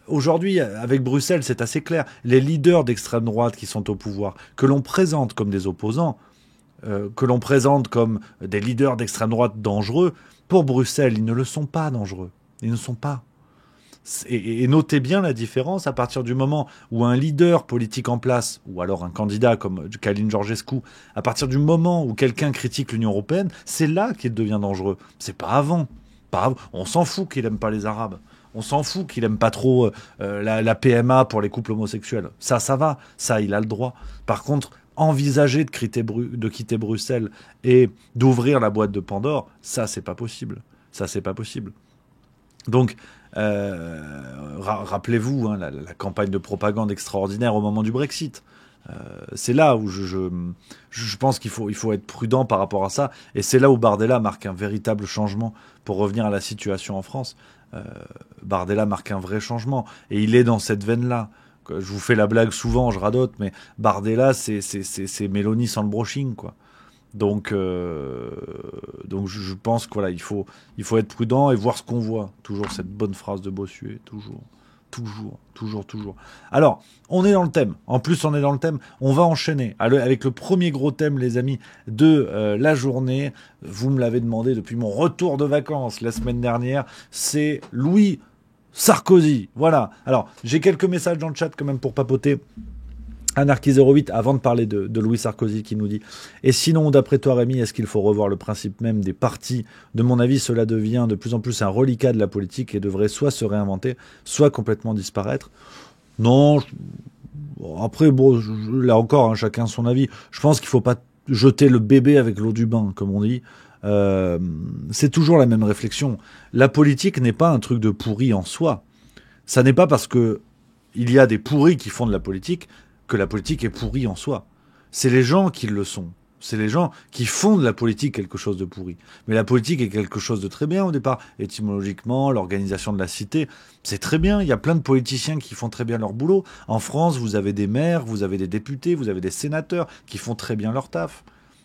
aujourd'hui, avec Bruxelles, c'est assez clair. Les leaders d'extrême droite qui sont au pouvoir, que l'on présente comme des opposants, que l'on présente comme des leaders d'extrême droite dangereux, pour Bruxelles, ils ne le sont pas dangereux. Ils ne sont pas. Et notez bien la différence à partir du moment où un leader politique en place, ou alors un candidat comme Călin Georgescu, à partir du moment où quelqu'un critique l'Union européenne, c'est là qu'il devient dangereux. C'est pas avant. On s'en fout qu'il aime pas les Arabes. On s'en fout qu'il aime pas trop la PMA pour les couples homosexuels. Ça va. Ça, il a le droit. Par contre, envisager de quitter Bruxelles et d'ouvrir la boîte de Pandore, ça, c'est pas possible. Donc, rappelez-vous la campagne de propagande extraordinaire au moment du Brexit. C'est là où je pense qu'il faut être prudent par rapport à ça. Et c'est là où Bardella marque un véritable changement pour revenir à la situation en France. Bardella marque un vrai changement. Et il est dans cette veine-là. Je vous fais la blague souvent, je radote, mais Bardella, c'est Meloni sans le brushing, quoi. Donc je pense que voilà, il faut être prudent et voir ce qu'on voit. Toujours cette bonne phrase de Bossuet, toujours. Alors, on est dans le thème. En plus, on est dans le thème. On va enchaîner avec le premier gros thème, les amis, de la journée. Vous me l'avez demandé depuis mon retour de vacances la semaine dernière. C'est Louis Sarkozy. Voilà. Alors, j'ai quelques messages dans le chat quand même pour papoter. Anarchy08, avant de parler de Louis Sarkozy, qui nous dit « Et sinon, d'après toi, Rémi, est-ce qu'il faut revoir le principe même des partis ? De mon avis, cela devient de plus en plus un reliquat de la politique et devrait soit se réinventer, soit complètement disparaître. » Non, après, bon, là encore, chacun son avis. Je pense qu'il ne faut pas jeter le bébé avec l'eau du bain, comme on dit. C'est toujours la même réflexion. La politique n'est pas un truc de pourri en soi. Ça n'est pas parce que il y a des pourris qui font de la politique que la politique est pourrie en soi. C'est les gens qui le sont. C'est les gens qui font de la politique quelque chose de pourri. Mais la politique est quelque chose de très bien au départ. Étymologiquement, l'organisation de la cité, c'est très bien. Il y a plein de politiciens qui font très bien leur boulot. En France, vous avez des maires, vous avez des députés, vous avez des sénateurs qui font très bien leur taf,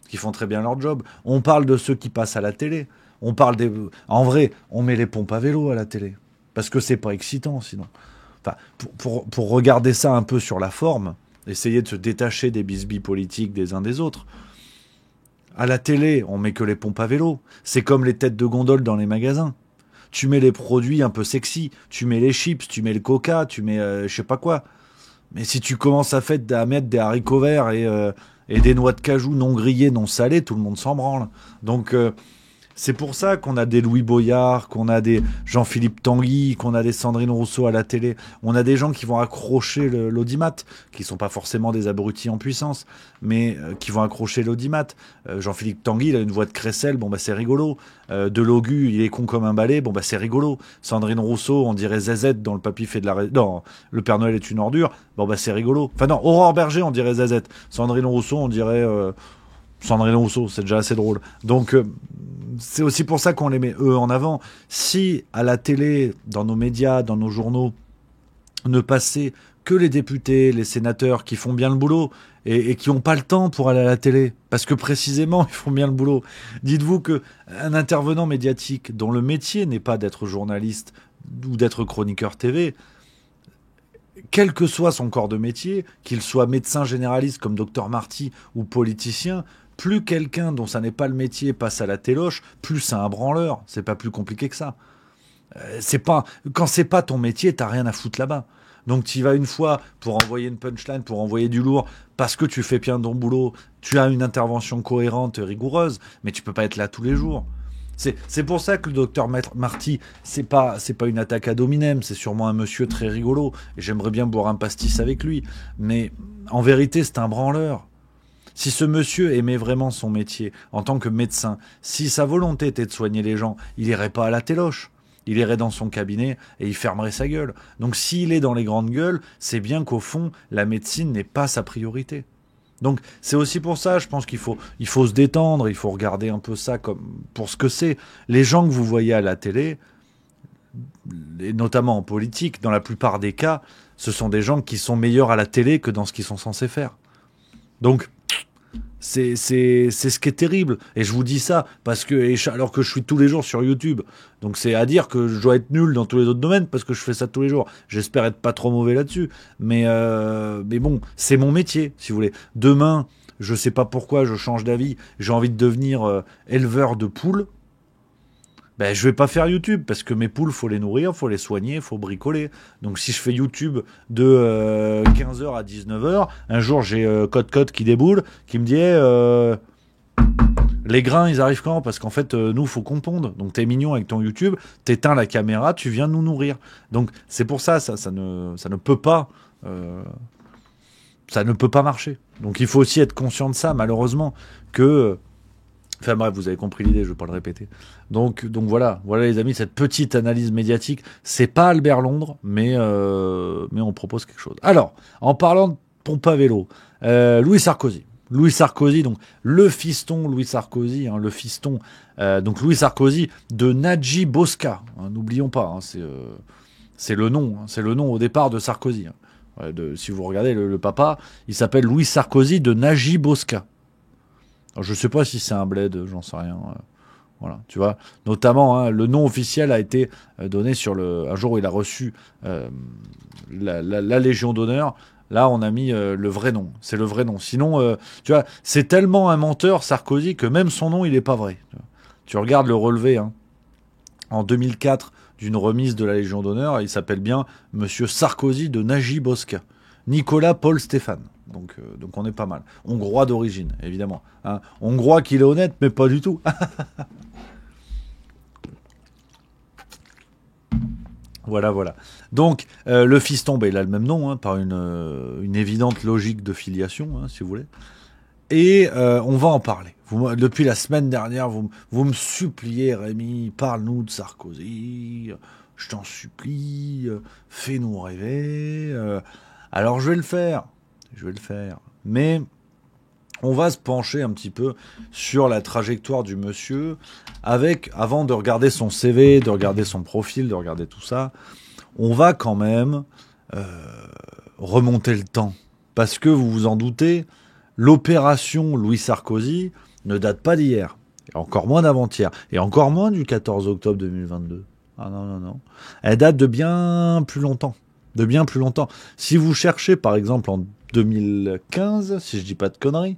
qui font très bien leur job. On parle de ceux qui passent à la télé. On parle des... En vrai, on met les pompes à vélo à la télé. Parce que c'est pas excitant, sinon. Enfin, pour regarder ça un peu sur la forme, essayer de se détacher des bisbilles politiques des uns des autres. À la télé, on met que les pompes à vélo. C'est comme les têtes de gondole dans les magasins. Tu mets les produits un peu sexy, tu mets les chips, tu mets le coca, tu mets je sais pas quoi. Mais si tu commences à mettre des haricots verts et des noix de cajou non grillées, non salées, tout le monde s'en branle. Donc C'est pour ça qu'on a des Louis Boyard, qu'on a des Jean-Philippe Tanguy, qu'on a des Sandrine Rousseau à la télé. On a des gens qui vont accrocher l'audimat, qui sont pas forcément des abrutis en puissance, mais qui vont accrocher l'audimat. Jean-Philippe Tanguy, il a une voix de crécelle, bon bah c'est rigolo. Delogu, il est con comme un balai, bon bah c'est rigolo. Sandrine Rousseau, on dirait Zezette dans Le Papy fait de la... Non, Le Père Noël est une ordure, bon bah c'est rigolo. Enfin non, Aurore Berger, on dirait Zezette. Sandrine Rousseau, on dirait... Sandrine Rousseau, c'est déjà assez drôle. Donc, c'est aussi pour ça qu'on les met eux en avant. Si, à la télé, dans nos médias, dans nos journaux, ne passaient que les députés, les sénateurs qui font bien le boulot et qui n'ont pas le temps pour aller à la télé, parce que précisément, ils font bien le boulot. Dites-vous qu'un intervenant médiatique dont le métier n'est pas d'être journaliste ou d'être chroniqueur TV, quel que soit son corps de métier, qu'il soit médecin généraliste comme Dr Marty ou politicien, plus quelqu'un dont ça n'est pas le métier passe à la téloche, plus c'est un branleur. C'est pas plus compliqué que ça. Quand c'est pas ton métier, t'as rien à foutre là-bas. Donc tu y vas une fois pour envoyer une punchline, pour envoyer du lourd, parce que tu fais bien ton boulot, tu as une intervention cohérente et rigoureuse, mais tu peux pas être là tous les jours. C'est pour ça que le docteur Marty, c'est pas une attaque à dominem, c'est sûrement un monsieur très rigolo, et j'aimerais bien boire un pastis avec lui, mais en vérité c'est un branleur. Si ce monsieur aimait vraiment son métier en tant que médecin, si sa volonté était de soigner les gens, il irait pas à la téloche. Il irait dans son cabinet et il fermerait sa gueule. Donc s'il est dans les grandes gueules, c'est bien qu'au fond, la médecine n'est pas sa priorité. Donc c'est aussi pour ça, je pense qu'il faut se détendre, il faut regarder un peu ça comme pour ce que c'est. Les gens que vous voyez à la télé, et notamment en politique, dans la plupart des cas, ce sont des gens qui sont meilleurs à la télé que dans ce qu'ils sont censés faire. Donc c'est ce qui est terrible. Et je vous dis ça parce que, alors que je suis tous les jours sur YouTube. Donc c'est à dire que je dois être nul dans tous les autres domaines parce que je fais ça tous les jours. J'espère être pas trop mauvais là-dessus. Mais bon, c'est mon métier, si vous voulez. Demain, je sais pas pourquoi je change d'avis. J'ai envie de devenir éleveur de poules. Ben, je vais pas faire YouTube parce que mes poules, faut les nourrir, faut les soigner, faut bricoler. Donc si je fais YouTube de 15h à 19h, un jour j'ai Code qui déboule, qui me dit les grains ils arrivent quand? Parce qu'en fait nous faut qu'on ponde. Donc t'es mignon avec ton YouTube, t'éteins la caméra, tu viens nous nourrir. Donc c'est pour ça ça ne peut pas marcher. Donc il faut aussi être conscient de ça malheureusement que enfin bref, vous avez compris l'idée, je vais pas le répéter. Donc voilà les amis, cette petite analyse médiatique, c'est pas Albert Londres, mais on propose quelque chose. Alors, en parlant de pompe à vélo, Louis Sarkozy, donc le fiston Louis Sarkozy, hein, donc Louis Sarkozy de Nadji Boska, hein, n'oublions pas, hein, c'est le nom au départ de Sarkozy. Hein. Si vous regardez le papa, il s'appelle Louis Sarkozy de Nadji Boska. Alors, je sais pas si c'est un bled, j'en sais rien. Voilà, tu vois. Notamment, hein, le nom officiel a été donné un jour où il a reçu la Légion d'honneur. Là, on a mis le vrai nom. C'est le vrai nom. Sinon, tu vois, c'est tellement un menteur, Sarkozy, que même son nom, il est pas vrai. Tu regardes le relevé, hein, en 2004, d'une remise de la Légion d'honneur, il s'appelle bien Monsieur Sarkozy de Nadji Boska. Nicolas Paul Stéphane. Donc on est pas mal. Hongrois d'origine, évidemment. Hein. Hongrois qu'il est honnête, mais pas du tout. Voilà. Donc le fiston, il a le même nom, hein, par une évidente logique de filiation, hein, si vous voulez. Et on va en parler. Depuis la semaine dernière, vous me suppliez, Rémi, parle-nous de Sarkozy. Je t'en supplie, fais-nous rêver. Alors je vais le faire. Mais on va se pencher un petit peu sur la trajectoire du monsieur avant de regarder son CV, de regarder son profil, de regarder tout ça. On va quand même remonter le temps. Parce que vous vous en doutez, l'opération Louis Sarkozy ne date pas d'hier. Et encore moins d'avant-hier. Et encore moins du 14 octobre 2022. Ah non. Elle date de bien plus longtemps. Si vous cherchez par exemple en 2015, si je dis pas de conneries,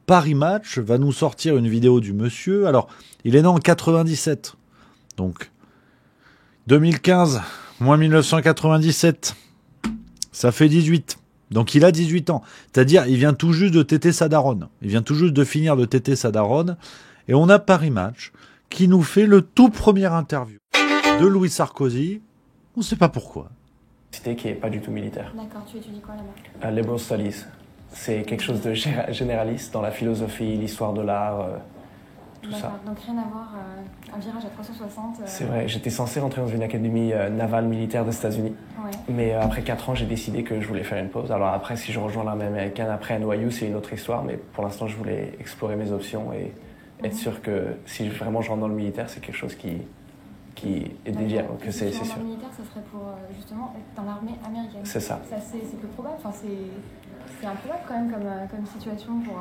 Paris Match va nous sortir une vidéo du monsieur. Alors, il est né en 97. Donc, 2015 moins 1997, ça fait 18. Donc, il a 18 ans. C'est-à-dire, il vient tout juste de téter sa daronne. Il vient tout juste de finir de téter sa daronne. Et on a Paris Match qui nous fait le tout premier interview de Louis Sarkozy. On ne sait pas pourquoi. Qui n'est pas du tout militaire. D'accord, tu étudies quoi là-bas? Liberal Studies. C'est quelque chose de généraliste dans la philosophie, l'histoire de l'art, tout ça. Donc rien à voir, un virage à 360. C'est vrai, j'étais censé rentrer dans une académie navale militaire des États-Unis. Ouais. Mais après 4 ans, j'ai décidé que je voulais faire une pause. Alors après, si je rejoins l'armée américaine après NYU, c'est une autre histoire. Mais pour l'instant, je voulais explorer mes options et être sûr que si vraiment je rentre dans le militaire, c'est quelque chose qui est dédié, que c'est sûr. Dans le militaire, ça serait pour justement être dans l'armée américaine. C'est ça. C'est peu probable, enfin, c'est improbable quand même comme situation pour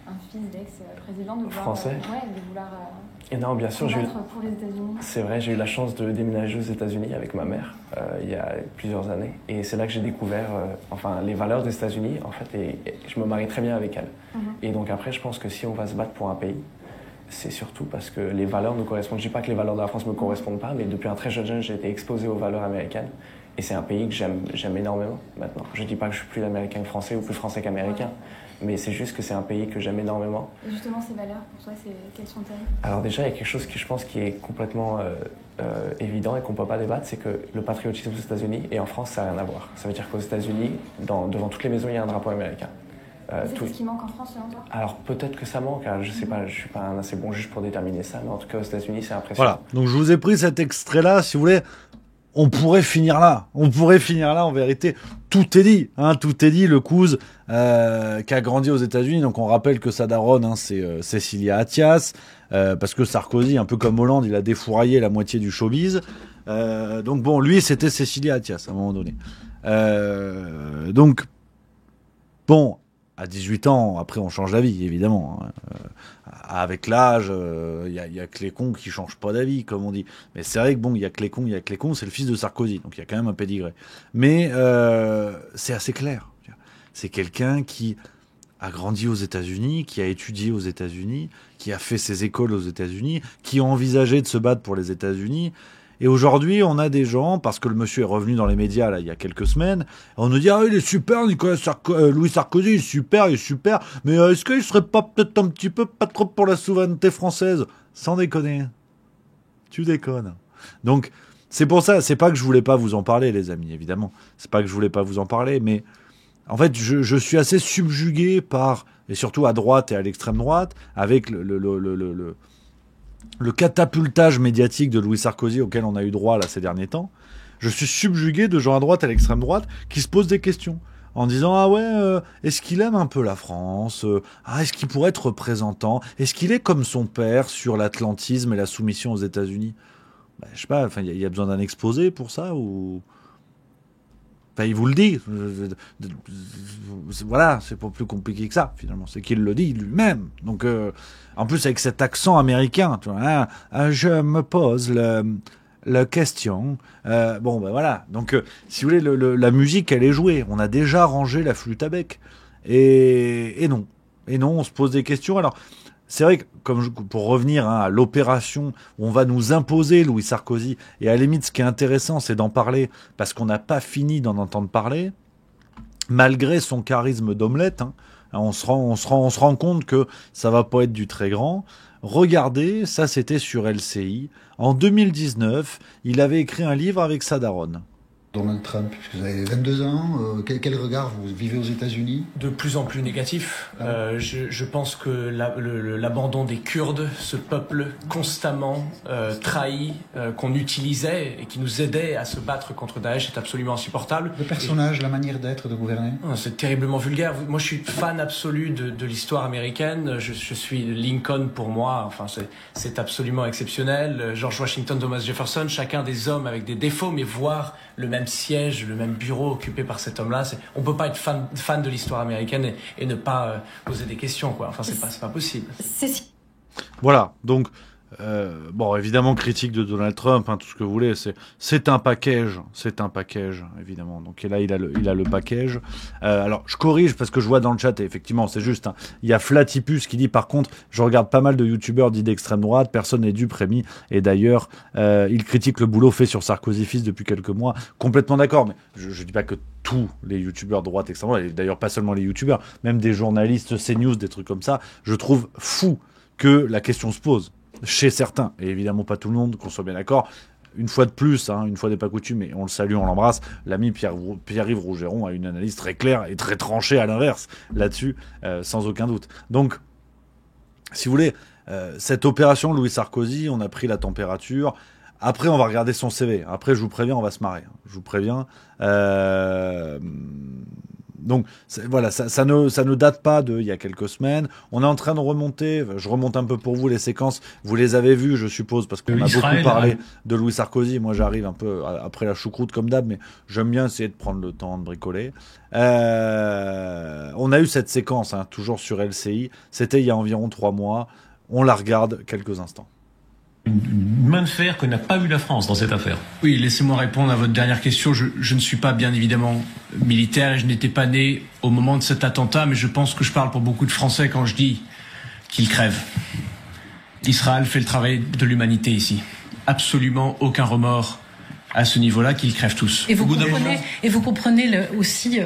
un fils d'ex-président de vouloir... Français. De vouloir... Et non, bien sûr, pour les États-Unis. C'est vrai, j'ai eu la chance de déménager aux États-Unis avec ma mère il y a plusieurs années. Et c'est là que j'ai découvert les valeurs des États-Unis, en fait, et je me marie très bien avec elle. Et donc après, je pense que si on va se battre pour un pays, c'est surtout parce que les valeurs nous correspondent. Je ne dis pas que les valeurs de la France ne me correspondent pas, mais depuis un très jeune, j'ai été exposé aux valeurs américaines. Et c'est un pays que j'aime énormément maintenant. Je ne dis pas que je suis plus américain que français ou plus français qu'américain, mais c'est juste que c'est un pays que j'aime énormément. Et justement, ces valeurs, pour toi, quelles sont-elles? Alors déjà, il y a quelque chose qui, je pense, qui est complètement évident et qu'on ne peut pas débattre, c'est que le patriotisme aux États-Unis et en France, ça n'a rien à voir. Ça veut dire qu'aux États-Unis, devant toutes les maisons, il y a un drapeau américain. C'est ce qui manque en France, selon toi? Alors peut-être que ça manque, je sais pas, je suis pas un assez bon juge pour déterminer ça, mais en tout cas aux États-Unis c'est impressionnant. Voilà, donc je vous ai pris cet extrait-là, si vous voulez, on pourrait finir là, en vérité, tout est dit, tout est dit, le cousin qui a grandi aux États-Unis, donc on rappelle que sa daronne, c'est Cécilia Attias, parce que Sarkozy, un peu comme Hollande, il a défouraillé la moitié du showbiz, donc bon, lui c'était Cécilia Attias à un moment donné. Donc, bon, à 18 ans, après on change d'avis, évidemment. Avec l'âge, il y a que les cons qui changent pas d'avis, comme on dit. Mais c'est vrai que bon, il y a que les cons, c'est le fils de Sarkozy, donc il y a quand même un pédigré. Mais c'est assez clair. C'est quelqu'un qui a grandi aux États-Unis, qui a étudié aux États-Unis, qui a fait ses écoles aux États-Unis, qui a envisagé de se battre pour les États-Unis. Et aujourd'hui, on a des gens, parce que le monsieur est revenu dans les médias là il y a quelques semaines, on nous dit ah il est super, Louis Sarkozy, il est super, mais est-ce qu'il serait pas peut-être un petit peu pas trop pour la souveraineté française? Sans déconner, tu déconnes. Donc c'est pour ça, c'est pas que je voulais pas vous en parler, les amis, évidemment, c'est pas que je voulais pas vous en parler, mais en fait je suis assez subjugué par, et surtout à droite et à l'extrême droite, avec le catapultage médiatique de Louis Sarkozy auquel on a eu droit là ces derniers temps. Je suis subjugué de gens à droite et à l'extrême droite qui se posent des questions en disant ah ouais, est-ce qu'il aime un peu la France, est-ce qu'il pourrait être représentant, est-ce qu'il est comme son père sur l'atlantisme et la soumission aux États-Unis? Je sais pas, il y a besoin d'un exposé pour ça ou il vous le dit. Voilà, c'est pas plus compliqué que ça, finalement. C'est qu'il le dit lui-même. Donc, en plus, avec cet accent américain, tu vois, je me pose la question. Voilà. Donc, si vous voulez, la musique, elle est jouée. On a déjà rangé la flûte à bec. Et non. Et non, on se pose des questions. Alors, c'est vrai que, pour revenir à l'opération où on va nous imposer Louis Sarkozy, et à la limite, ce qui est intéressant, c'est d'en parler, parce qu'on n'a pas fini d'en entendre parler, malgré son charisme d'omelette, on se rend compte que ça va pas être du très grand. Regardez, ça c'était sur LCI. En 2019, il avait écrit un livre avec sa daronne. Donald Trump, puisque vous avez 22 ans, quel regard vous vivez aux États-Unis? De plus en plus négatif. Je pense que l'abandon des Kurdes, ce peuple constamment trahi, qu'on utilisait et qui nous aidait à se battre contre Daesh, est absolument insupportable. Le personnage, la manière d'être, de gouverner? C'est terriblement vulgaire. Moi, je suis fan absolu de l'histoire américaine. Je suis Lincoln pour moi. Enfin, c'est absolument exceptionnel. George Washington, Thomas Jefferson, chacun des hommes avec des défauts, mais voir le même siège, le même bureau occupé par cet homme-là, on peut pas être fan de l'histoire américaine et ne pas poser des questions, quoi. Enfin, c'est pas possible. Voilà, donc évidemment critique de Donald Trump, tout ce que vous voulez, c'est un package, évidemment. Donc et là il a le package. Alors je corrige parce que je vois dans le chat et effectivement c'est juste. Il y a Flatipus qui dit par contre je regarde pas mal de youtubeurs dits d'extrême droite, personne n'est dupe Rémi, et d'ailleurs il critique le boulot fait sur Sarkozy fils depuis quelques mois. Complètement d'accord, mais je dis pas que tous les youtubeurs de droite extrême droite, et d'ailleurs pas seulement les youtubeurs, même des journalistes CNews, des trucs comme ça, je trouve fou que la question se pose. chez certains, et évidemment pas tout le monde, qu'on soit bien d'accord. Une fois de plus, une fois n'est pas coutume, mais on le salue, on l'embrasse, l'ami Pierre-Yves Rougeron a une analyse très claire et très tranchée à l'inverse, là-dessus, sans aucun doute. Donc, si vous voulez, cette opération Louis Sarkozy, on a pris la température. Après, on va regarder son CV. Après, je vous préviens, on va se marrer. Je vous préviens. Donc, voilà, ça ne date pas d'il y a quelques semaines. On est en train de remonter. Je remonte un peu pour vous les séquences. Vous les avez vues, je suppose, parce qu'on a beaucoup parlé de Louis Sarkozy. Moi, j'arrive un peu après la choucroute comme d'hab, mais j'aime bien essayer de prendre le temps de bricoler. On a eu cette séquence, toujours sur LCI. C'était il y a environ 3 mois. On la regarde quelques instants. Une main de fer que n'a pas eu la France dans cette affaire. Oui, laissez-moi répondre à votre dernière question. Je ne suis pas bien évidemment militaire et je n'étais pas né au moment de cet attentat, mais je pense que je parle pour beaucoup de Français quand je dis qu'ils crèvent. Israël fait le travail de l'humanité ici. Absolument aucun remords à ce niveau-là, qu'ils crèvent tous. Et vous comprenez aussi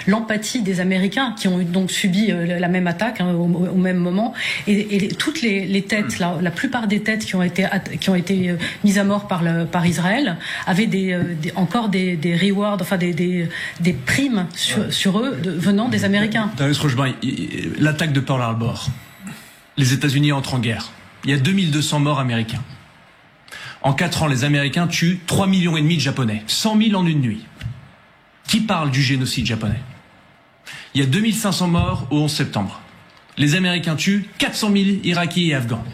l'empathie des Américains qui ont donc subi la même attaque au même moment. Et toutes les têtes, la plupart des têtes qui ont été mises à mort par Israël avaient encore des rewards, enfin des primes sur eux venant des Américains. L'attaque de Pearl Harbor. Les États-Unis entrent en guerre. Il y a 2200 morts américains. En 4 ans, les Américains tuent 3,5 millions de Japonais. 100 000 en une nuit. Qui parle du génocide japonais? Il y a 2500 morts au 11 septembre. Les Américains tuent 400 000 Irakiens et Afghans.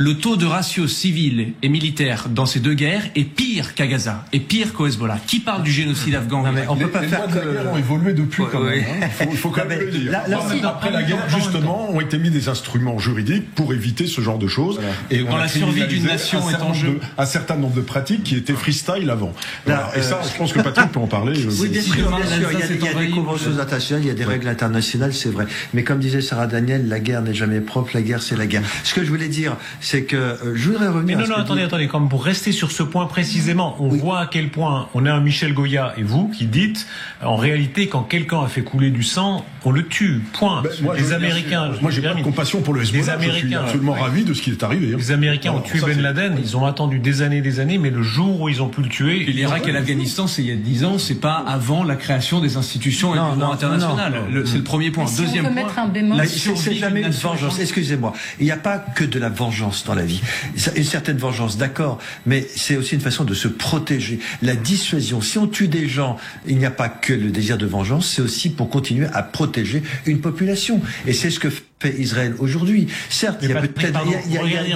Le taux de ratio civil et militaire dans ces deux guerres est pire qu'à Gaza, et pire qu'au Hezbollah. Qui parle du génocide afghan? Non, mais on peut pas faire que... Les guerres ont évolué depuis quand même. Il faut quand même le dire. Après la guerre, justement, ont été mis des instruments juridiques pour éviter ce genre de choses. Voilà. Et quand la survie d'une nation est en jeu. Un certain nombre de pratiques qui étaient freestyle avant. Voilà. Et ça, je pense que Patrick peut en parler. Oui, bien sûr. Il y a des conventions internationales, il y a des règles internationales, c'est vrai. Mais comme disait Sarah Daniel, la guerre n'est jamais propre, la guerre c'est la guerre. Ce que je voulais dire, c'est que je voudrais revenir. Mais non, attendez, comme pour rester sur ce point précisément, on voit à quel point on a un Michel Goya et vous qui dites, en réalité, quand quelqu'un a fait couler du sang, on le tue. Point. Les Américains. Moi, j'ai pas de compassion pour le Hezbollah. Je suis absolument ravi de ce qui est arrivé. Les Américains ont tué Ben Laden. Ils ont attendu des années, mais le jour où ils ont pu le tuer. L'Irak et l'Afghanistan, c'est il y a 10 ans, c'est pas avant la création des institutions internationales. C'est le premier point. Deuxième point. Mettre un bémol. C'est jamais une vengeance. Excusez-moi. Il n'y a pas que de la vengeance dans la vie. Une certaine vengeance, d'accord, mais c'est aussi une façon de se protéger. La dissuasion, si on tue des gens, il n'y a pas que le désir de vengeance, c'est aussi pour continuer à protéger une population. Et c'est ce que fait Israël aujourd'hui. Certes, il y a peut-être...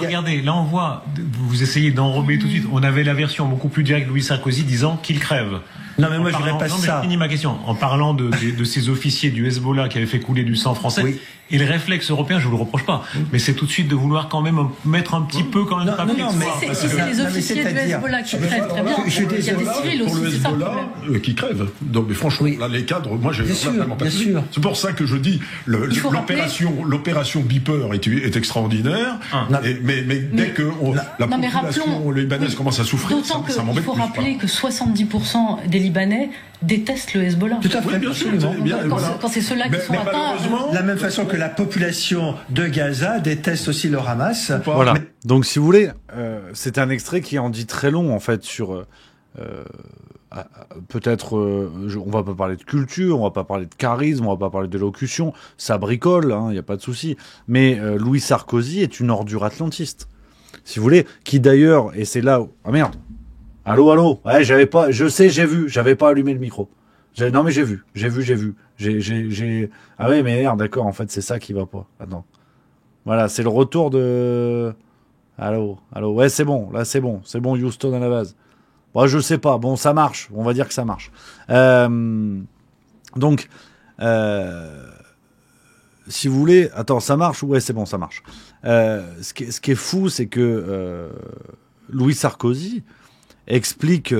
Regardez, là on voit, vous essayez d'enrober tout de suite, on avait la version beaucoup plus directe de Louis Sarkozy disant qu'il crève. Non, mais moi je dirais pas ça. Je finis ma question. En parlant de ces officiers du Hezbollah qui avaient fait couler du sang français, oui. Et le réflexe européen, je vous le reproche pas, mais c'est tout de suite de vouloir quand même mettre un petit peu quand même papier. Non, mais si c'est les officiers du Hezbollah qui crèvent, très bien. Il y a des civils aussi, c'est ça le problème. Qui crèvent. Donc, mais franchement, là, les cadres, moi j'ai vraiment pas suivi. C'est pour ça que je dis l'opération Beeper est extraordinaire. Mais dès que la population libanaise commence à souffrir, ça m'embête plus. Il faut rappeler que 70% des Libanais détestent le Hezbollah. Tout à fait, bien sûr. Quand c'est ceux-là qui sont atteints. De la même façon que la population de Gaza déteste aussi le Hamas. Voilà. Donc, si vous voulez, c'est un extrait qui en dit très long, en fait, sur... peut-être, on va pas parler de culture, on va pas parler de charisme, on va pas parler d'élocution, ça bricole, il n'y a pas de souci. Mais Louis Sarkozy est une ordure atlantiste, si vous voulez, qui d'ailleurs, et c'est là où... Ah merde. Allô. Ouais, j'avais pas allumé le micro. Non mais j'ai vu. Ah ouais, mais merde, d'accord, en fait, c'est ça qui va pas. Attends. Voilà, c'est le retour de... Allô. Ouais, c'est bon, c'est bon, Houston à la base. Bon, je sais pas, bon, ça marche, on va dire que ça marche. Donc, si vous voulez... Attends, ça marche? Ouais, c'est bon, ça marche. Ce qui est fou, c'est que Louis Sarkozy explique,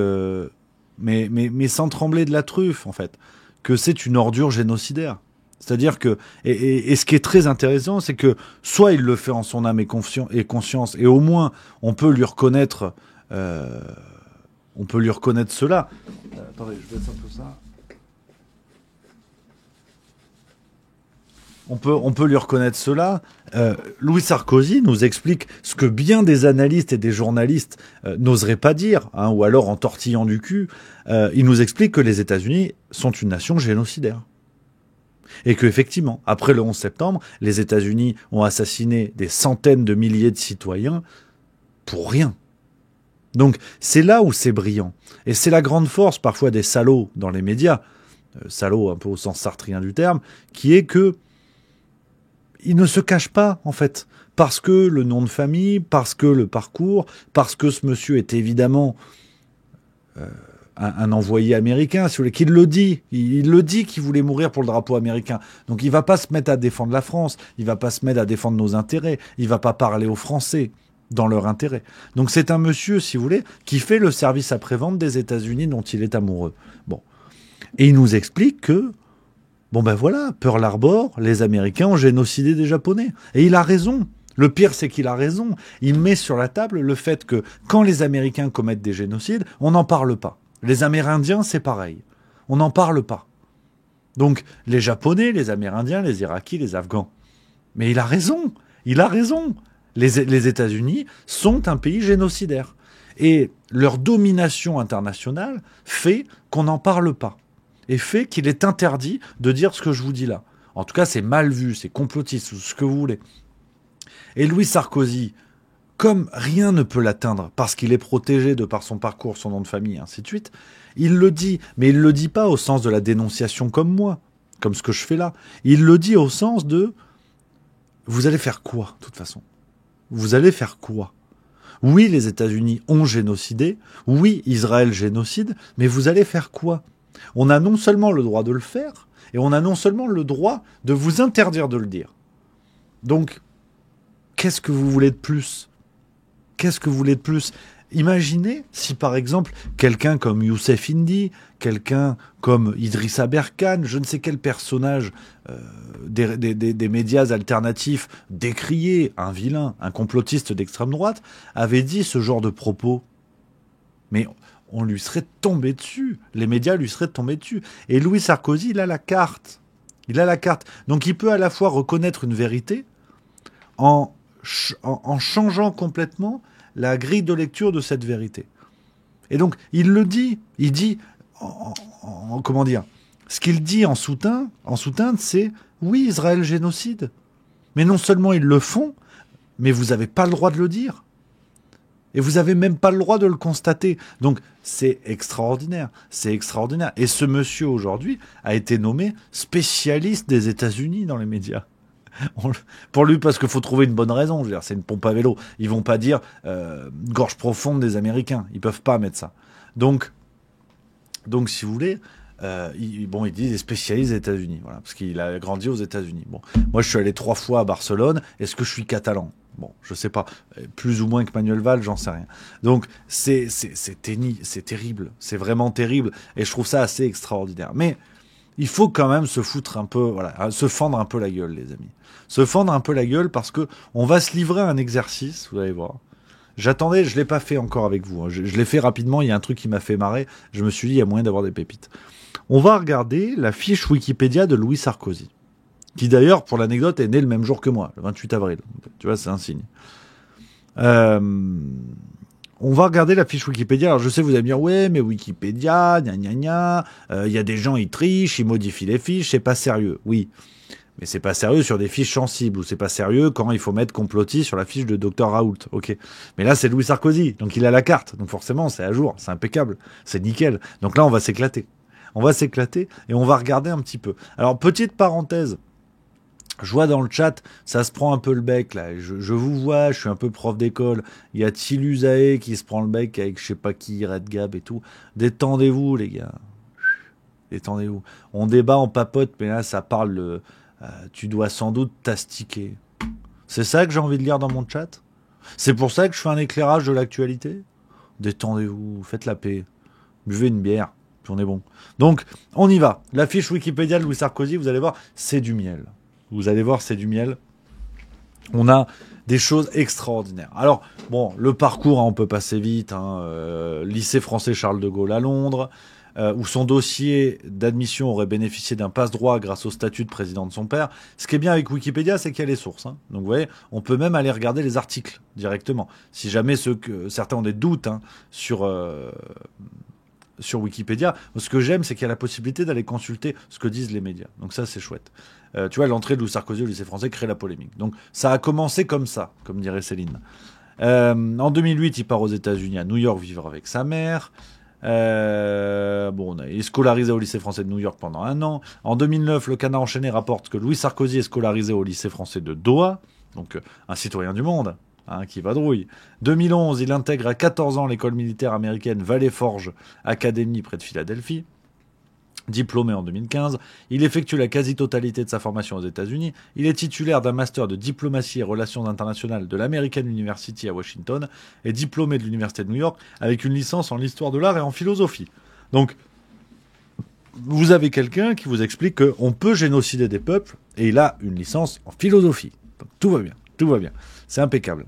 mais sans trembler de la truffe, en fait, que c'est une ordure génocidaire. C'est-à-dire que... Et ce qui est très intéressant, c'est que soit il le fait en son âme et conscience, et au moins, on peut lui reconnaître... cela. Attendez, je baisse un peu ça. On peut lui reconnaître cela. Louis Sarkozy nous explique ce que bien des analystes et des journalistes n'oseraient pas dire, hein, ou alors en tortillant du cul. Il nous explique que les États-Unis sont une nation génocidaire. Et qu'effectivement, après le 11 septembre, les États-Unis ont assassiné des centaines de milliers de citoyens pour rien. Donc c'est là où c'est brillant. Et c'est la grande force parfois des salauds dans les médias, salauds un peu au sens sartrien du terme, qui est que ils ne se cachent pas, en fait. Parce que le nom de famille, parce que le parcours, parce que ce monsieur est évidemment un envoyé américain, si vous voulez, qu'il le dit. Il le dit qu'il voulait mourir pour le drapeau américain. Donc il va pas se mettre à défendre la France, il va pas se mettre à défendre nos intérêts, il va pas parler aux Français dans leur intérêt. Donc c'est un monsieur, si vous voulez, qui fait le service après-vente des États-Unis dont il est amoureux. Bon. Et il nous explique que bon ben voilà, Pearl Harbor, les Américains ont génocidé des Japonais. Et il a raison. Le pire, c'est qu'il a raison. Il met sur la table le fait que quand les Américains commettent des génocides, on n'en parle pas. Les Amérindiens, c'est pareil. On n'en parle pas. Donc les Japonais, les Amérindiens, les Irakiens, les Afghans. Mais il a raison. Il a raison. Les États-Unis sont un pays génocidaire. Et leur domination internationale fait qu'on n'en parle pas. Et fait qu'il est interdit de dire ce que je vous dis là. En tout cas, c'est mal vu, c'est complotiste, ce que vous voulez. Et Louis Sarkozy, comme rien ne peut l'atteindre, parce qu'il est protégé de par son parcours, son nom de famille, ainsi de suite, il le dit, mais il ne le dit pas au sens de la dénonciation comme moi, comme ce que je fais là. Il le dit au sens de « vous allez faire quoi, de toute façon ? Vous allez faire quoi ? Oui, les États-Unis ont génocidé, oui, Israël génocide, mais vous allez faire quoi ? On a non seulement le droit de le faire, et on a non seulement le droit de vous interdire de le dire. Donc, qu'est-ce que vous voulez de plus ? Qu'est-ce que vous voulez de plus ? Imaginez si, par exemple, quelqu'un comme Youssef Indy, quelqu'un comme Idrissa Berkane, je ne sais quel personnage des médias alternatifs décrié, un vilain, un complotiste d'extrême droite, avait dit ce genre de propos. Mais on lui serait tombé dessus. Les médias lui seraient tombés dessus. Et Louis Sarkozy, il a la carte. Il a la carte. Donc il peut à la fois reconnaître une vérité en changeant complètement la grille de lecture de cette vérité. Et donc, il le dit. Il dit, comment dire, ce qu'il dit en soutane, c'est « Oui, Israël génocide ». Mais non seulement ils le font, mais vous n'avez pas le droit de le dire. Et vous n'avez même pas le droit de le constater. Donc, c'est extraordinaire. C'est extraordinaire. Et ce monsieur, aujourd'hui, a été nommé spécialiste des États-Unis dans les médias. Pour lui, parce qu'il faut trouver une bonne raison. Je veux dire, c'est une pompe à vélo. Ils vont pas dire gorge profonde des Américains. Ils peuvent pas mettre ça. Donc si vous voulez, il dit des spécialistes des États-Unis. Voilà, parce qu'il a grandi aux États-Unis. Bon, moi, je suis allé 3 fois à Barcelone. Est-ce que je suis catalan ? Bon, je sais pas. Plus ou moins que Manuel Valls, j'en sais rien. Donc, c'est terrible. C'est vraiment terrible. Et je trouve ça assez extraordinaire. Mais il faut quand même se foutre un peu, voilà, se fendre un peu la gueule, les amis. Se fendre un peu la gueule parce que on va se livrer à un exercice, vous allez voir. J'attendais, je l'ai pas fait encore avec vous. Hein. Je l'ai fait rapidement, il y a un truc qui m'a fait marrer. Je me suis dit, il y a moyen d'avoir des pépites. On va regarder la fiche Wikipédia de Louis Sarkozy, qui d'ailleurs, pour l'anecdote, est né le même jour que moi, le 28 avril. Tu vois, c'est un signe. On va regarder la fiche Wikipédia. Alors je sais, vous allez me dire, ouais, mais Wikipédia, gna gna gna, y a des gens, ils trichent, ils modifient les fiches, c'est pas sérieux. Oui, mais c'est pas sérieux sur des fiches sensibles, ou c'est pas sérieux quand il faut mettre complotiste sur la fiche de Dr Raoult. Ok. Mais là, c'est Louis Sarkozy, donc il a la carte. Donc forcément, c'est à jour, c'est impeccable, c'est nickel. Donc là, on va s'éclater. On va s'éclater et on va regarder un petit peu. Alors, petite parenthèse. Je vois dans le chat, ça se prend un peu le bec, là. Je vous vois, je suis un peu prof d'école. Il y a Tilusae qui se prend le bec avec je sais pas qui, Red Gab et tout. Détendez-vous, les gars. Détendez-vous. On débat, on papote, mais là, ça parle tu dois sans doute t'astiquer. C'est ça que j'ai envie de lire dans mon chat ? C'est pour ça que je fais un éclairage de l'actualité ? Détendez-vous, faites la paix. Buvez une bière, puis on est bon. Donc, on y va. La fiche Wikipédia de Louis Sarkozy, vous allez voir, c'est du miel. Vous allez voir, c'est du miel. On a des choses extraordinaires. Alors, bon, le parcours, hein, on peut passer vite. Lycée français Charles de Gaulle à Londres. où son dossier d'admission aurait bénéficié d'un passe-droit grâce au statut de président de son père. Ce qui est bien avec Wikipédia, c'est qu'il y a les sources. Hein. Donc vous voyez, on peut même aller regarder les articles directement. Si jamais certains ont des doutes sur Wikipédia, ce que j'aime, c'est qu'il y a la possibilité d'aller consulter ce que disent les médias. Donc ça, c'est chouette. Tu vois, l'entrée de Louis Sarkozy au lycée français crée la polémique. Donc ça a commencé comme ça, comme dirait Céline. En 2008, il part aux États-Unis, à New York, vivre avec sa mère. Il est scolarisé au lycée français de New York pendant 1 an. En 2009, le Canard enchaîné rapporte que Louis Sarkozy est scolarisé au lycée français de Doha, donc un citoyen du monde, qui vadrouille. 2011, il intègre à 14 ans l'école militaire américaine Valley Forge Academy près de Philadelphie. Diplômé en 2015, il effectue la quasi-totalité de sa formation aux États-Unis. Il est titulaire d'un master de diplomatie et relations internationales de l'American University à Washington et diplômé de l'Université de New York avec une licence en histoire de l'art et en philosophie. Donc, vous avez quelqu'un qui vous explique qu'on peut génocider des peuples et il a une licence en philosophie. Donc, tout va bien, tout va bien. C'est impeccable.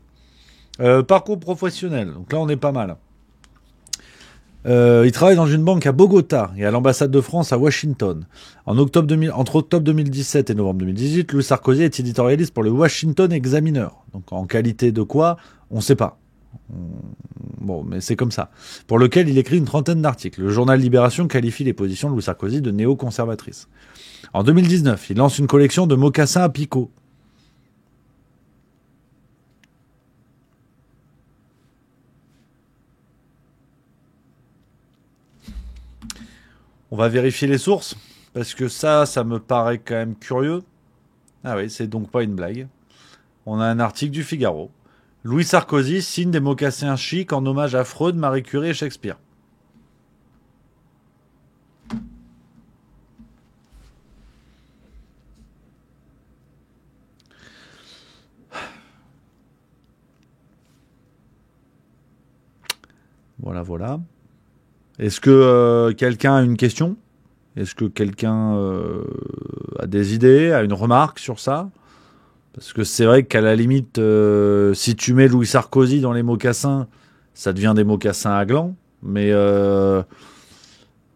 Parcours professionnel, donc là on est pas mal. Il travaille dans une banque à Bogota et à l'ambassade de France à Washington. Entre octobre 2017 et novembre 2018, Louis Sarkozy est éditorialiste pour le Washington Examiner. Donc en qualité de quoi, on ne sait pas. Bon, mais c'est comme ça. Pour lequel il écrit une 30aine d'articles. Le journal Libération qualifie les positions de Louis Sarkozy de néoconservatrices. En 2019, il lance une collection de mocassins à picot. On va vérifier les sources, parce que ça me paraît quand même curieux. Ah oui, c'est donc pas une blague. On a un article du Figaro. Louis Sarkozy signe des mocassins chics en hommage à Freud, Marie Curie et Shakespeare. Voilà. Est-ce que quelqu'un a une question ? Est-ce que quelqu'un a des idées, a une remarque sur ça ? Parce que c'est vrai qu'à la limite, si tu mets Louis Sarkozy dans les mocassins, ça devient des mocassins à gland. Mais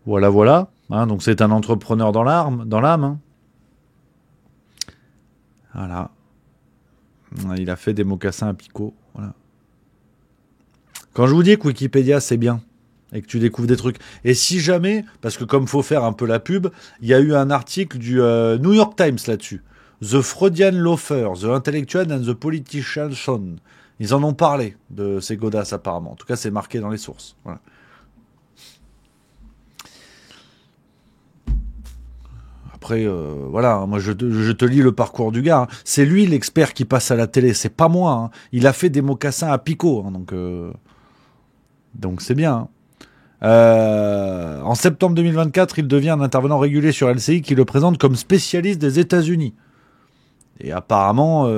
voilà. Hein, donc c'est un entrepreneur dans l'âme. Hein. Voilà. Il a fait des mocassins à picot. Voilà. Quand je vous dis que Wikipédia, c'est bien, et que tu découvres des trucs. Et si jamais, parce que comme faut faire un peu la pub, il y a eu un article du New York Times là-dessus. The Freudian Loafer, The Intellectual and the Politician Son. Ils en ont parlé de ces godasses apparemment. En tout cas, c'est marqué dans les sources. Voilà. Après, voilà, moi je te lis le parcours du gars. Hein. C'est lui l'expert qui passe à la télé, c'est pas moi. Hein. Il a fait des mocassins à picot, hein, donc c'est bien. Hein. En septembre 2024, il devient un intervenant régulier sur LCI qui le présente comme spécialiste des États-Unis. Et apparemment,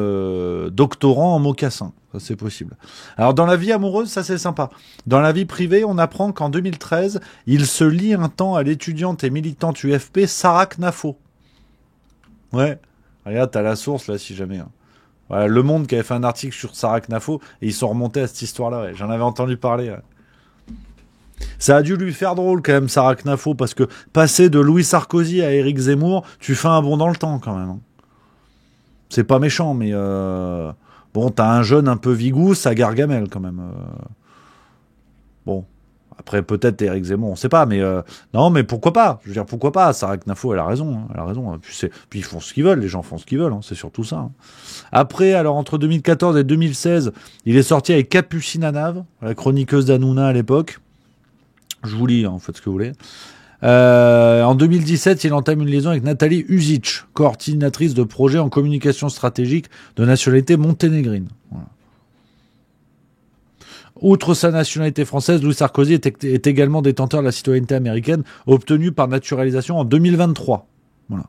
doctorant en mocassin. Ça, c'est possible. Alors, dans la vie amoureuse, ça, c'est sympa. Dans la vie privée, on apprend qu'en 2013, il se lie un temps à l'étudiante et militante UFP Sarah Knafo. Ouais. Regarde, t'as la source, là, si jamais. Hein. Voilà, Le Monde qui avait fait un article sur Sarah Knafo, et ils sont remontés à cette histoire-là. Ouais. J'en avais entendu parler. Ouais. Ça a dû lui faire drôle quand même, Sarah Knafo, parce que passer de Louis Sarkozy à Éric Zemmour, tu fais un bond dans le temps quand même. Hein. C'est pas méchant, mais bon, t'as un jeune un peu vigousse à Gargamel quand même. Bon, après peut-être Éric Zemmour, on sait pas, mais non, mais pourquoi pas ? Je veux dire, pourquoi pas ? Sarah Knafo, elle a raison. Hein, elle a raison. Puis ils font ce qu'ils veulent, les gens font ce qu'ils veulent, hein, c'est surtout ça. Hein. Après, alors entre 2014 et 2016, il est sorti avec Capucine Anave, la chroniqueuse d'Hanouna à l'époque. Je vous lis, hein, faites ce que vous voulez. En 2017, il entame une liaison avec Nathalie Uzic, coordinatrice de projet en communication stratégique de nationalité monténégrine. Voilà. Outre sa nationalité française, Louis Sarkozy est également détenteur de la citoyenneté américaine, obtenue par naturalisation en 2023. Voilà.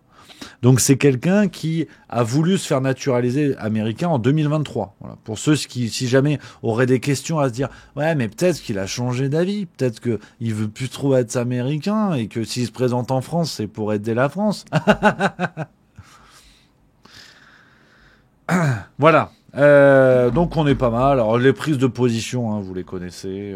Donc c'est quelqu'un qui a voulu se faire naturaliser américain en 2023. Voilà. Pour ceux qui, si jamais, auraient des questions à se dire « Ouais, mais peut-être qu'il a changé d'avis, peut-être qu'il veut plus trop être américain et que s'il se présente en France, c'est pour aider la France. » Voilà. Donc on est pas mal. Alors les prises de position, hein, vous les connaissez.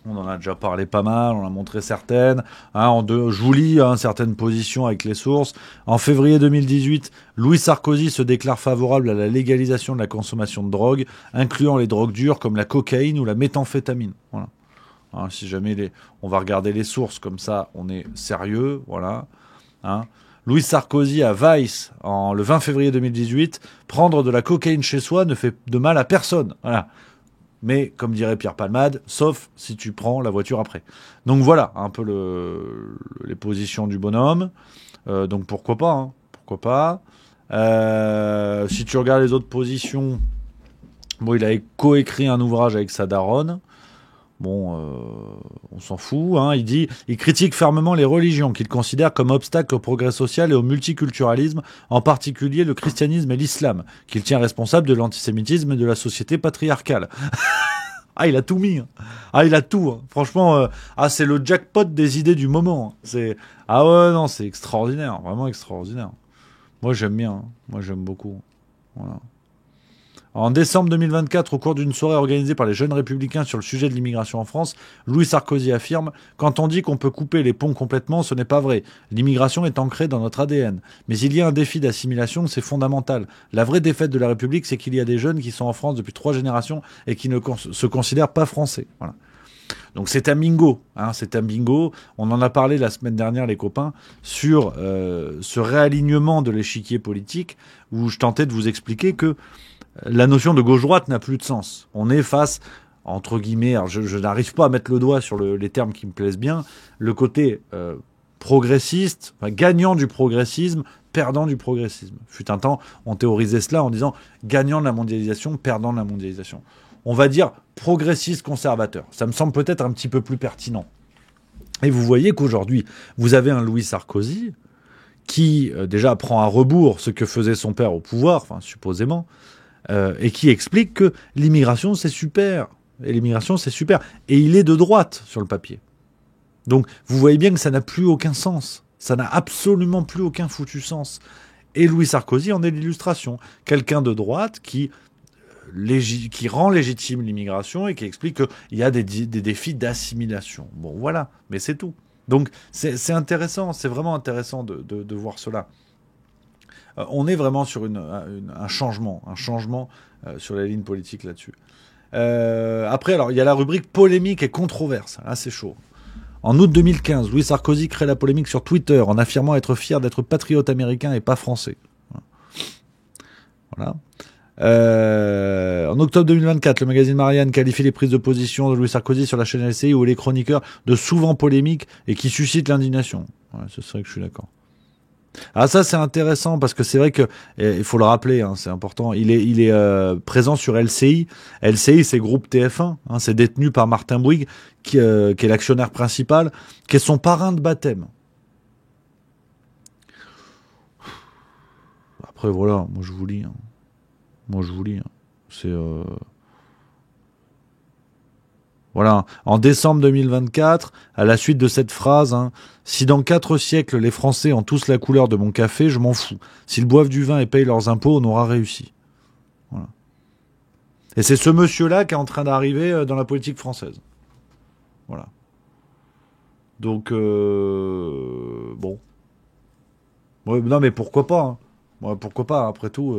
On en a déjà parlé pas mal, on a montré certaines. Je vous lis certaines positions avec les sources. En février 2018, Louis Sarkozy se déclare favorable à la légalisation de la consommation de drogue, incluant les drogues dures comme la cocaïne ou la méthamphétamine. Voilà. Si jamais on va regarder les sources comme ça, on est sérieux. Voilà. Louis Sarkozy à Vice, le 20 février 2018, prendre de la cocaïne chez soi ne fait de mal à personne. Voilà. Mais, comme dirait Pierre Palmade, sauf si tu prends la voiture après. Donc voilà, un peu les positions du bonhomme. Donc pourquoi pas, pourquoi pas. Si tu regardes les autres positions, il a coécrit un ouvrage avec sa daronne. On s'en fout. Il critique fermement les religions qu'il considère comme obstacles au progrès social et au multiculturalisme, en particulier le christianisme et l'islam, qu'il tient responsable de l'antisémitisme et de la société patriarcale. Il a tout mis. Il a tout. Franchement, c'est le jackpot des idées du moment. C'est extraordinaire, vraiment extraordinaire. Moi, j'aime bien. Moi, j'aime beaucoup. Voilà. En décembre 2024, au cours d'une soirée organisée par les Jeunes Républicains sur le sujet de l'immigration en France, Louis Sarkozy affirme « Quand on dit qu'on peut couper les ponts complètement, ce n'est pas vrai. L'immigration est ancrée dans notre ADN. Mais il y a un défi d'assimilation, c'est fondamental. La vraie défaite de la République, c'est qu'il y a des jeunes qui sont en France depuis 3 générations et qui ne se considèrent pas français. » Voilà. Donc c'est un bingo, c'est un bingo. On en a parlé la semaine dernière, les copains, sur ce réalignement de l'échiquier politique, où je tentais de vous expliquer que la notion de gauche-droite n'a plus de sens. On est face, entre guillemets, je n'arrive pas à mettre le doigt sur les termes qui me plaisent bien, le côté progressiste, gagnant du progressisme, perdant du progressisme. Fut un temps, on théorisait cela en disant gagnant de la mondialisation, perdant de la mondialisation. On va dire progressiste conservateur. Ça me semble peut-être un petit peu plus pertinent. Et vous voyez qu'aujourd'hui, vous avez un Louis Sarkozy qui déjà prend à rebours ce que faisait son père au pouvoir, supposément, et qui explique que l'immigration c'est super. Et l'immigration c'est super. Et il est de droite sur le papier. Donc vous voyez bien que ça n'a plus aucun sens. Ça n'a absolument plus aucun foutu sens. Et Louis Sarkozy en est l'illustration. Quelqu'un de droite qui rend légitime l'immigration et qui explique qu'il y a des défis d'assimilation. Bon, voilà, mais c'est tout. Donc, c'est intéressant, c'est vraiment intéressant de voir cela. On est vraiment sur un changement sur la ligne politique là-dessus. Après, alors, il y a la rubrique polémique et controverse. Là, c'est chaud. En août 2015, Louis Sarkozy crée la polémique sur Twitter en affirmant être fier d'être patriote américain et pas français. Voilà. En octobre 2024, le magazine Marianne qualifie les prises de position de Louis Sarkozy sur la chaîne LCI où les chroniqueurs de souvent polémiques et qui suscitent l'indignation. Ouais, c'est vrai que je suis d'accord. Ah, ça c'est intéressant parce que c'est vrai que il faut le rappeler, c'est important. Il est présent sur LCI. LCI c'est groupe TF1, c'est détenu par Martin Bouygues qui est l'actionnaire principal, qui est son parrain de baptême. Après voilà, moi je vous lis. C'est voilà. En décembre 2024, à la suite de cette phrase, si dans 4 siècles les Français ont tous la couleur de mon café, je m'en fous. S'ils boivent du vin et payent leurs impôts, on aura réussi. Voilà. Et c'est ce monsieur-là qui est en train d'arriver dans la politique française. Voilà. Donc bon. Ouais, non mais pourquoi pas. Ouais, pourquoi pas. Après tout.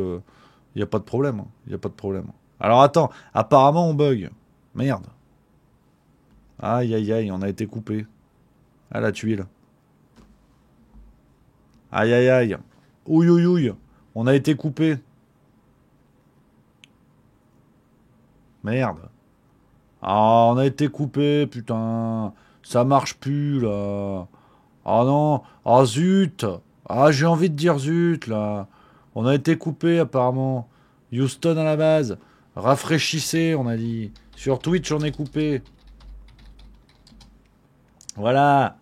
Il n'y a pas de problème. Alors attends, apparemment on bug. Merde. Aïe, aïe, aïe, on a été coupé. À la tuile. Aïe, aïe, aïe. Ouille, ouille, ouille. On a été coupé. Merde. Ah, on a été coupé, putain. Ça marche plus, là. Ah non. Ah zut. Ah, j'ai envie de dire zut, là. On a été coupé apparemment. Houston à la base. Rafraîchissez, on a dit. Sur Twitch, on est coupé. Voilà.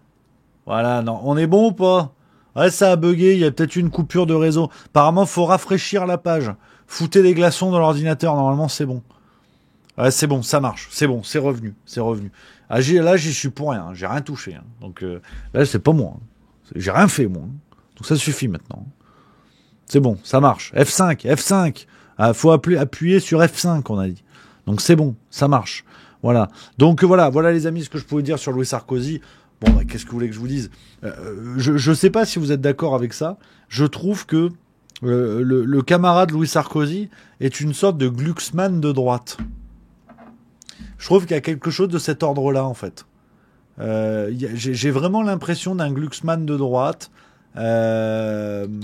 Voilà, non. On est bon ou pas? Ouais, ça a bugué, il y a peut-être une coupure de réseau. Apparemment, faut rafraîchir la page. Foutez des glaçons dans l'ordinateur, normalement c'est bon. Ouais, c'est bon, ça marche. C'est bon, c'est revenu. Ah, là, j'y suis pour rien. J'ai rien touché. Donc là, c'est pas moi. J'ai rien fait, moi. Donc ça suffit maintenant. C'est bon, ça marche. F5. Faut appuyer sur F5, on a dit. Donc c'est bon, ça marche. Voilà. Donc voilà les amis, ce que je pouvais dire sur Louis Sarkozy. Bon, bah, qu'est-ce que vous voulez que je vous dise ? Je sais pas si vous êtes d'accord avec ça. Je trouve que le camarade Louis Sarkozy est une sorte de Glucksmann de droite. Je trouve qu'il y a quelque chose de cet ordre-là, en fait. J'ai vraiment l'impression d'un Glucksmann de droite, d'un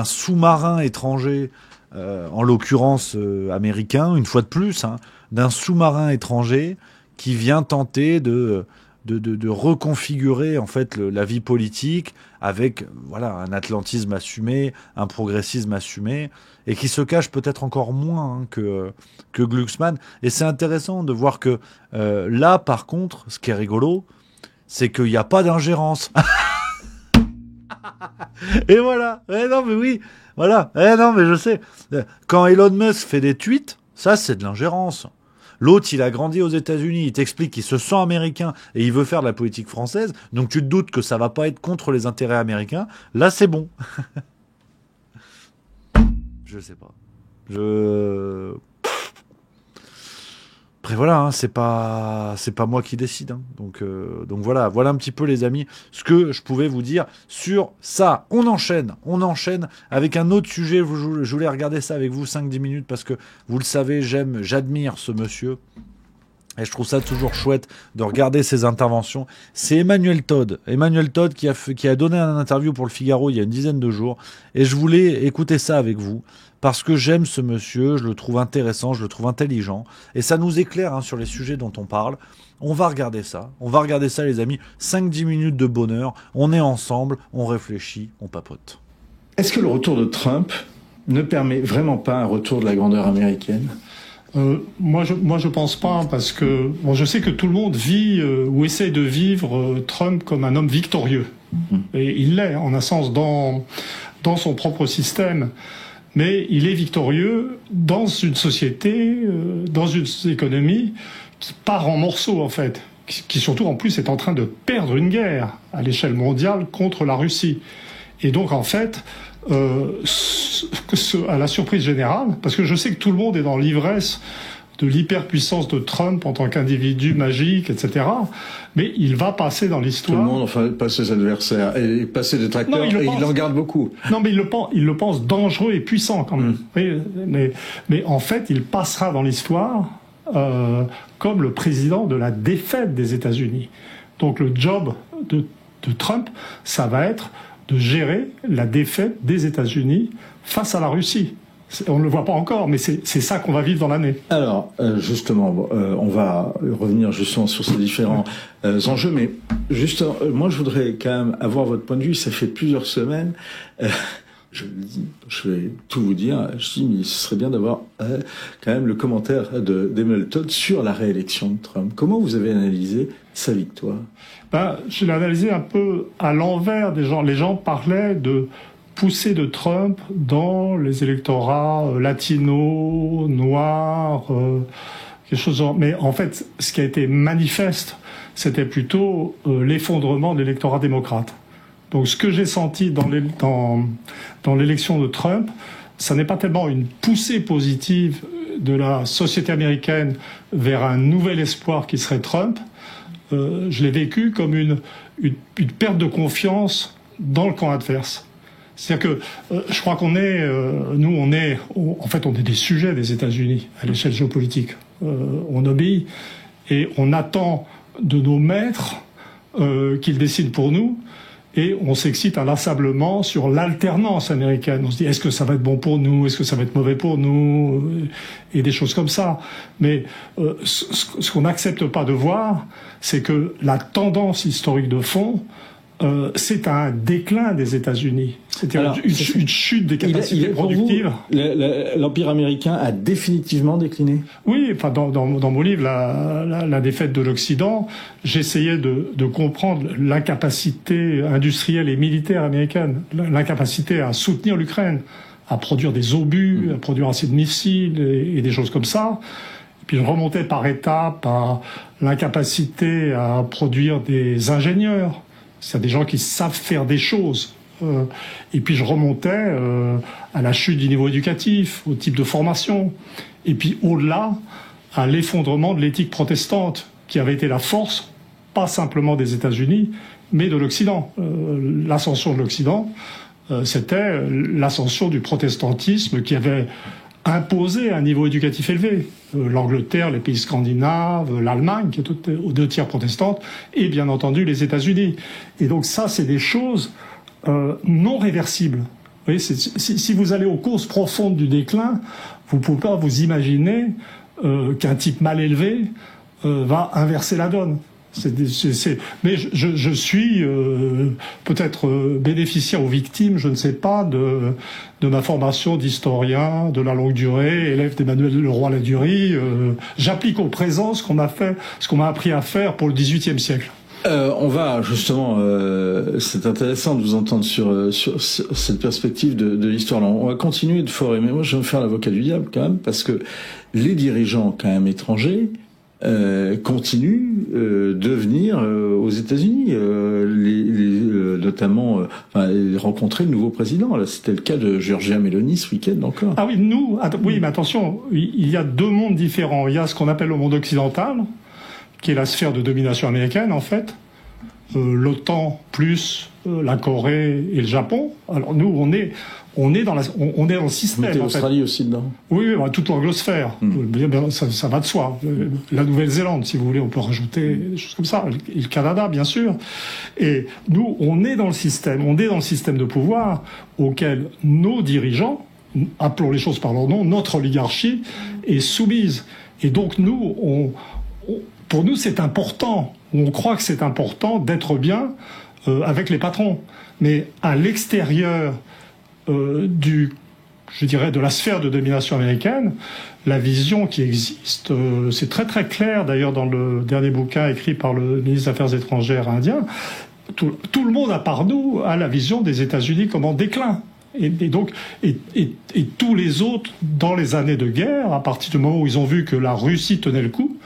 sous-marin étranger, en l'occurrence américain, une fois de plus, hein, d'un sous-marin étranger qui vient tenter de reconfigurer en fait la vie politique avec un atlantisme assumé, un progressisme assumé, et qui se cache peut-être encore moins que Glucksmann. Et c'est intéressant de voir que là, par contre, ce qui est rigolo, c'est qu'il n'y a pas d'ingérence. Et voilà. Non, mais oui. Voilà. Non, mais je sais. Quand Elon Musk fait des tweets, ça, c'est de l'ingérence. L'autre, il a grandi aux États-Unis, il t'explique qu'il se sent américain et il veut faire de la politique française, donc tu te doutes que ça va pas être contre les intérêts américains. Là, c'est bon. Je sais pas. Après voilà, hein, c'est pas moi qui décide. Hein. Donc voilà un petit peu les amis ce que je pouvais vous dire sur ça. On enchaîne avec un autre sujet. Je voulais regarder ça avec vous 5-10 minutes parce que vous le savez, j'admire ce monsieur. Et je trouve ça toujours chouette de regarder ses interventions. C'est Emmanuel Todd qui a donné une interview pour le Figaro il y a une dizaine de jours. Et je voulais écouter ça avec vous. Parce que j'aime ce monsieur, je le trouve intéressant, je le trouve intelligent. Et ça nous éclaire sur les sujets dont on parle. On va regarder ça les amis. 5-10 minutes de bonheur. On est ensemble, on réfléchit, on papote. Est-ce que le retour de Trump ne permet vraiment pas un retour de la grandeur américaine ? Moi, je pense pas, parce que je sais que tout le monde vit ou essaie de vivre Trump comme un homme victorieux. Et il l'est, en un sens, dans son propre système. Mais il est victorieux dans une société, dans une économie qui part en morceaux, en fait, qui surtout, en plus, est en train de perdre une guerre à l'échelle mondiale contre la Russie. Et donc, en fait, à la surprise générale, parce que je sais que tout le monde est dans l'ivresse de l'hyperpuissance de Trump en tant qu'individu magique, etc. Mais il va passer dans l'histoire. Tout le monde, enfin, passe ses adversaires et passer des tracteurs, il en garde beaucoup. Non, mais il le pense dangereux et puissant quand même. Oui, mais en fait, il passera dans l'histoire comme le président de la défaite des États-Unis. Donc le job de Trump, ça va être de gérer la défaite des États-Unis face à la Russie. On ne le voit pas encore, mais c'est ça qu'on va vivre dans l'année. Alors, justement, on va revenir justement sur ces différents enjeux, mais juste, moi, je voudrais quand même avoir votre point de vue. Ça fait plusieurs semaines, je le dis, je vais tout vous dire, je dis, mais ce serait bien d'avoir quand même le commentaire d'Emmanuel Todd sur la réélection de Trump. Comment vous avez analysé sa victoire ? Je l'ai analysé un peu à l'envers des gens. Les gens parlaient de poussée de Trump dans les électorats latinos, noirs, quelque chose genre. Mais en fait, ce qui a été manifeste, c'était plutôt l'effondrement de l'électorat démocrate. Donc ce que j'ai senti dans l'élection de Trump, ça n'est pas tellement une poussée positive de la société américaine vers un nouvel espoir qui serait Trump. Je l'ai vécu comme une perte de confiance dans le camp adverse. C'est-à-dire que je crois qu'on est, on est des sujets des États-Unis à l'échelle géopolitique. On obéit et on attend de nos maîtres qu'ils décident pour nous. Et on s'excite inlassablement sur l'alternance américaine. On se dit, est-ce que ça va être bon pour nous? Est-ce que ça va être mauvais pour nous? Et des choses comme ça. Mais ce qu'on n'accepte pas de voir, c'est que la tendance historique de fond, c'est un déclin des États-Unis. C'est-à-dire une chute des capacités productives. L'Empire américain a définitivement décliné. Oui, enfin dans mon livre, la défaite de l'Occident, j'essayais de comprendre l'incapacité industrielle et militaire américaine, l'incapacité à soutenir l'Ukraine, à produire des obus, à produire assez de missiles et des choses comme ça. Et puis je remontais par étapes à l'incapacité à produire des ingénieurs. C'est des gens qui savent faire des choses. Et puis je remontais à la chute du niveau éducatif, au type de formation. Et puis au-delà, à l'effondrement de l'éthique protestante, qui avait été la force, pas simplement des États-Unis, mais de l'Occident. L'ascension de l'Occident, c'était l'ascension du protestantisme qui avait imposé un niveau éducatif élevé. L'Angleterre, les pays scandinaves, l'Allemagne, qui est aux 2 tiers protestante, et bien entendu les États-Unis. Et donc ça, c'est des choses non réversibles. Vous voyez, si vous allez aux causes profondes du déclin, vous ne pouvez pas vous imaginer qu'un type mal élevé va inverser la donne. Mais je suis peut-être bénéficiaire ou victime, je ne sais pas, de ma formation d'historien de la longue durée, élève d'Emmanuel Leroy-Ladurie. J'applique au présent ce qu'on m'a appris à faire pour le XVIIIe siècle. On va justement, c'est intéressant de vous entendre sur cette perspective de l'histoire. On va continuer de forer, mais moi je vais me faire l'avocat du diable quand même, parce que les dirigeants quand même étrangers continuent de venir aux États-Unis, notamment rencontrer le nouveau président. Là, c'était le cas de Giorgia Meloni ce week-end encore. Ah oui, oui, mais attention, il y a 2 mondes différents. Il y a ce qu'on appelle le monde occidental, qui est la sphère de domination américaine, en fait. L'OTAN plus la Corée et le Japon. Alors nous, on est dans le système. Mettez l'Australie aussi dedans. Oui, toute l'anglosphère. Ça va de soi. La Nouvelle-Zélande, si vous voulez, on peut rajouter des choses comme ça. Et le Canada, bien sûr. Et nous, on est dans le système. On est dans le système de pouvoir auquel nos dirigeants, appelons les choses par leur nom, notre oligarchie, est soumise. Et donc nous, pour nous, c'est important. On croit que c'est important d'être bien avec les patrons. Mais à l'extérieur de la sphère de domination américaine, la vision qui existe, c'est très très clair d'ailleurs dans le dernier bouquin écrit par le ministre des Affaires étrangères indien, tout le monde à part nous a la vision des États-Unis comme en déclin. Et tous les autres, dans les années de guerre, à partir du moment où ils ont vu que la Russie tenait le coup,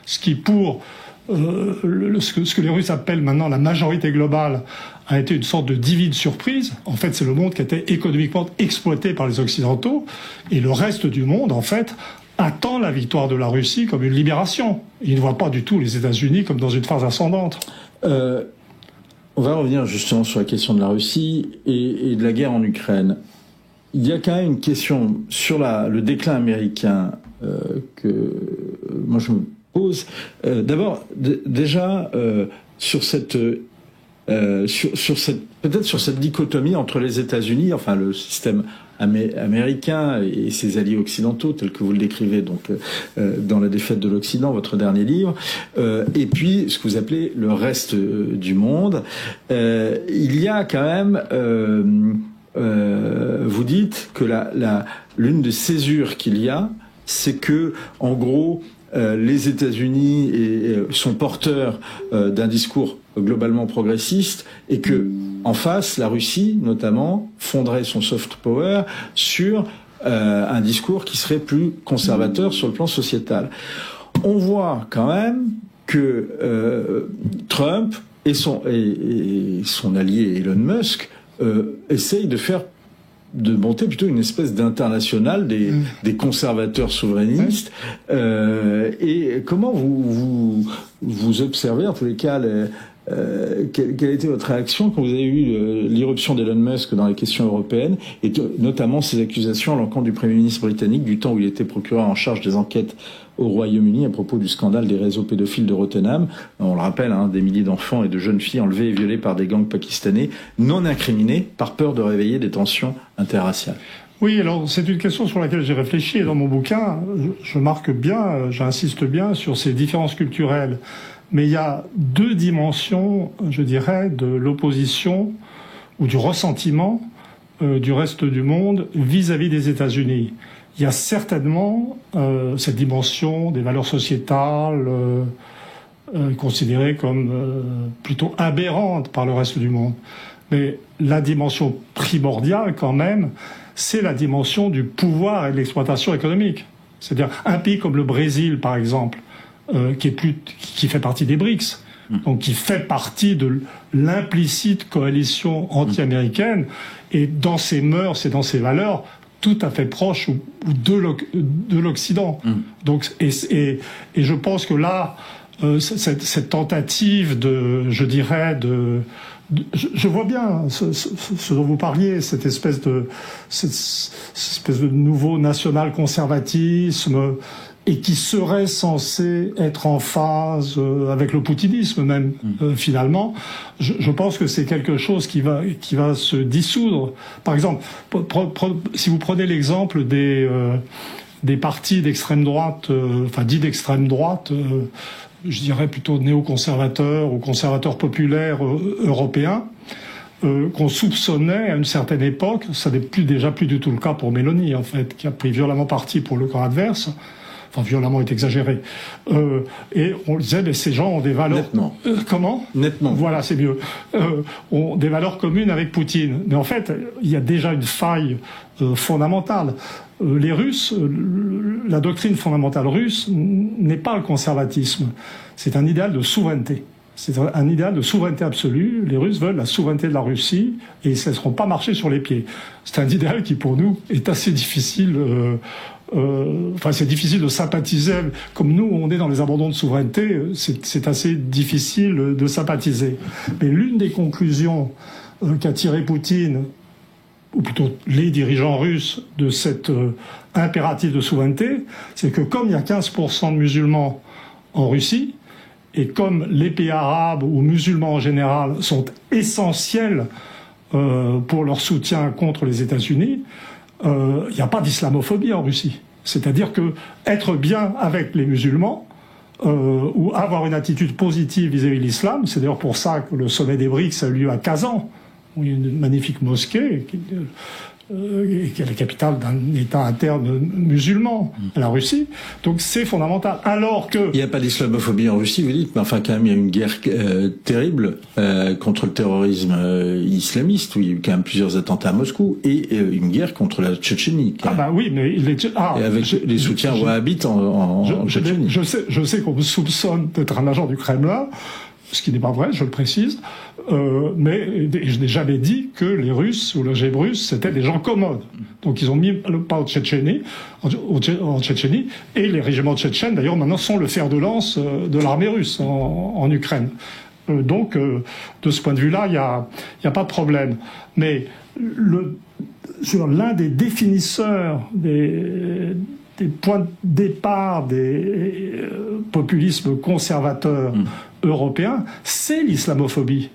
ce qui pour ce que les Russes appellent maintenant la majorité globale a été une sorte de divine surprise. En fait, c'est le monde qui a été économiquement exploité par les Occidentaux, et le reste du monde, en fait, attend la victoire de la Russie comme une libération. Il ne voit pas du tout les États-Unis comme dans une phase ascendante. On va revenir justement sur la question de la Russie et de la guerre en Ukraine. Il y a quand même une question sur le déclin américain que moi je me pose. D'abord, déjà sur cette dichotomie entre les États-Unis, enfin le système américain et ses alliés occidentaux, tel que vous le décrivez donc dans La défaite de l'Occident, votre dernier livre, et puis ce que vous appelez le reste du monde. Il y a quand même, vous dites que l'une des césures qu'il y a, c'est que en gros les États-Unis sont porteurs d'un discours globalement progressiste, et que en face, la Russie, notamment, fonderait son soft power sur un discours qui serait plus conservateur sur le plan sociétal. On voit quand même que Trump et son allié Elon Musk essayent de monter plutôt une espèce d'internationale des conservateurs souverainistes. Et comment vous observez, en tous les cas, quelle a été votre réaction quand vous avez eu l'irruption d'Elon Musk dans les questions européennes, et notamment ses accusations à l'encontre du Premier ministre britannique du temps où il était procureur en charge des enquêtes au Royaume-Uni à propos du scandale des réseaux pédophiles de Rottenham. On le rappelle, des milliers d'enfants et de jeunes filles enlevés et violés par des gangs pakistanais non incriminés par peur de réveiller des tensions interraciales. Oui, alors c'est une question sur laquelle j'ai réfléchi, et dans mon bouquin, je marque bien, j'insiste bien sur ces différences culturelles. Mais il y a 2 dimensions, je dirais, de l'opposition ou du ressentiment du reste du monde vis-à-vis des États-Unis. Il y a certainement cette dimension des valeurs sociétales considérées comme plutôt aberrantes par le reste du monde. Mais la dimension primordiale, quand même, c'est la dimension du pouvoir et de l'exploitation économique. C'est-à-dire un pays comme le Brésil, par exemple, qui fait partie des BRICS, donc qui fait partie de l'implicite coalition anti-américaine, et dans ses mœurs et dans ses valeurs, tout à fait proche ou de l'Occident. Donc, et je pense que là, cette tentative je vois bien ce dont vous parliez, cette espèce de nouveau national-conservatisme, et qui serait censé être en phase avec le poutinisme même, finalement. Je pense que c'est quelque chose qui va se dissoudre. Par exemple, si vous prenez l'exemple des partis d'extrême droite, dits d'extrême droite, je dirais plutôt néoconservateurs ou conservateurs populaires européens, qu'on soupçonnait à une certaine époque, ça n'est déjà plus du tout le cas pour Mélanie, en fait, qui a pris violemment parti pour le camp adverse. Enfin, violemment est exagéré. Et on disait, mais ces gens ont des valeurs... Nettement. Comment ? Nettement. Voilà, c'est mieux. Ont des valeurs communes avec Poutine. Mais en fait, il y a déjà une faille fondamentale. Les Russes, la doctrine fondamentale russe n'est pas le conservatisme. C'est un idéal de souveraineté. C'est un idéal de souveraineté absolue. Les Russes veulent la souveraineté de la Russie et ils ne se laisseront pas marcher sur les pieds. C'est un idéal qui, pour nous, est assez difficile... c'est difficile de sympathiser. Comme nous, on est dans les abandons de souveraineté, c'est assez difficile de sympathiser. Mais l'une des conclusions qu'a tiré Poutine, ou plutôt les dirigeants russes, de cet impératif de souveraineté, c'est que comme il y a 15% de musulmans en Russie, et comme les pays arabes ou musulmans en général sont essentiels pour leur soutien contre les États-Unis, il n'y a pas d'islamophobie en Russie. C'est-à-dire que être bien avec les musulmans ou avoir une attitude positive vis-à-vis de l'islam, c'est d'ailleurs pour ça que le sommet des BRICS a eu lieu à Kazan, où il y a une magnifique mosquée qui est la capitale d'un État interne musulman, la Russie. Donc c'est fondamental. Alors que... Il n'y a pas d'islamophobie en Russie, vous dites, mais enfin quand même il y a une guerre terrible contre le terrorisme islamiste, où il y a eu quand même plusieurs attentats à Moscou, et une guerre contre la Tchétchénie. Ah bah oui, mais... et avec les soutiens wahhabites en Tchétchénie. Je sais qu'on me soupçonne d'être un agent du Kremlin, ce qui n'est pas vrai, je le précise, mais je n'ai jamais dit que les Russes ou le régime russe c'était des gens commodes. Donc ils ont mis le pas en Tchétchénie, et les régiments tchétchènes d'ailleurs maintenant sont le fer de lance de l'armée russe en Ukraine. Donc de ce point de vue-là, il y a pas de problème. Mais l'un des définisseurs des points de départ des populismes conservateurs européens, c'est l'islamophobie.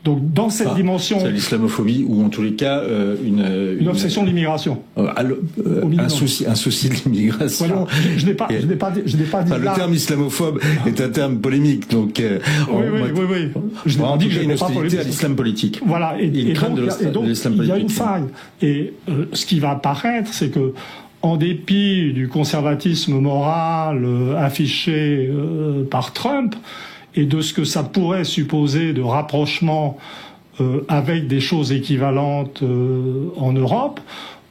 Donc dans cette dimension... C'est l'islamophobie ou en tous les cas une obsession de l'immigration. Un souci de l'immigration. Voilà. Je n'ai pas dit le terme islamophobe est un terme polémique, donc... oui. Je n'ai pas dit que je n'ai pas hostilité à l'islam politique. Voilà, et donc il y a une faille. Et ce qui va apparaître, c'est que en dépit du conservatisme moral affiché par Trump et de ce que ça pourrait supposer de rapprochement avec des choses équivalentes en Europe,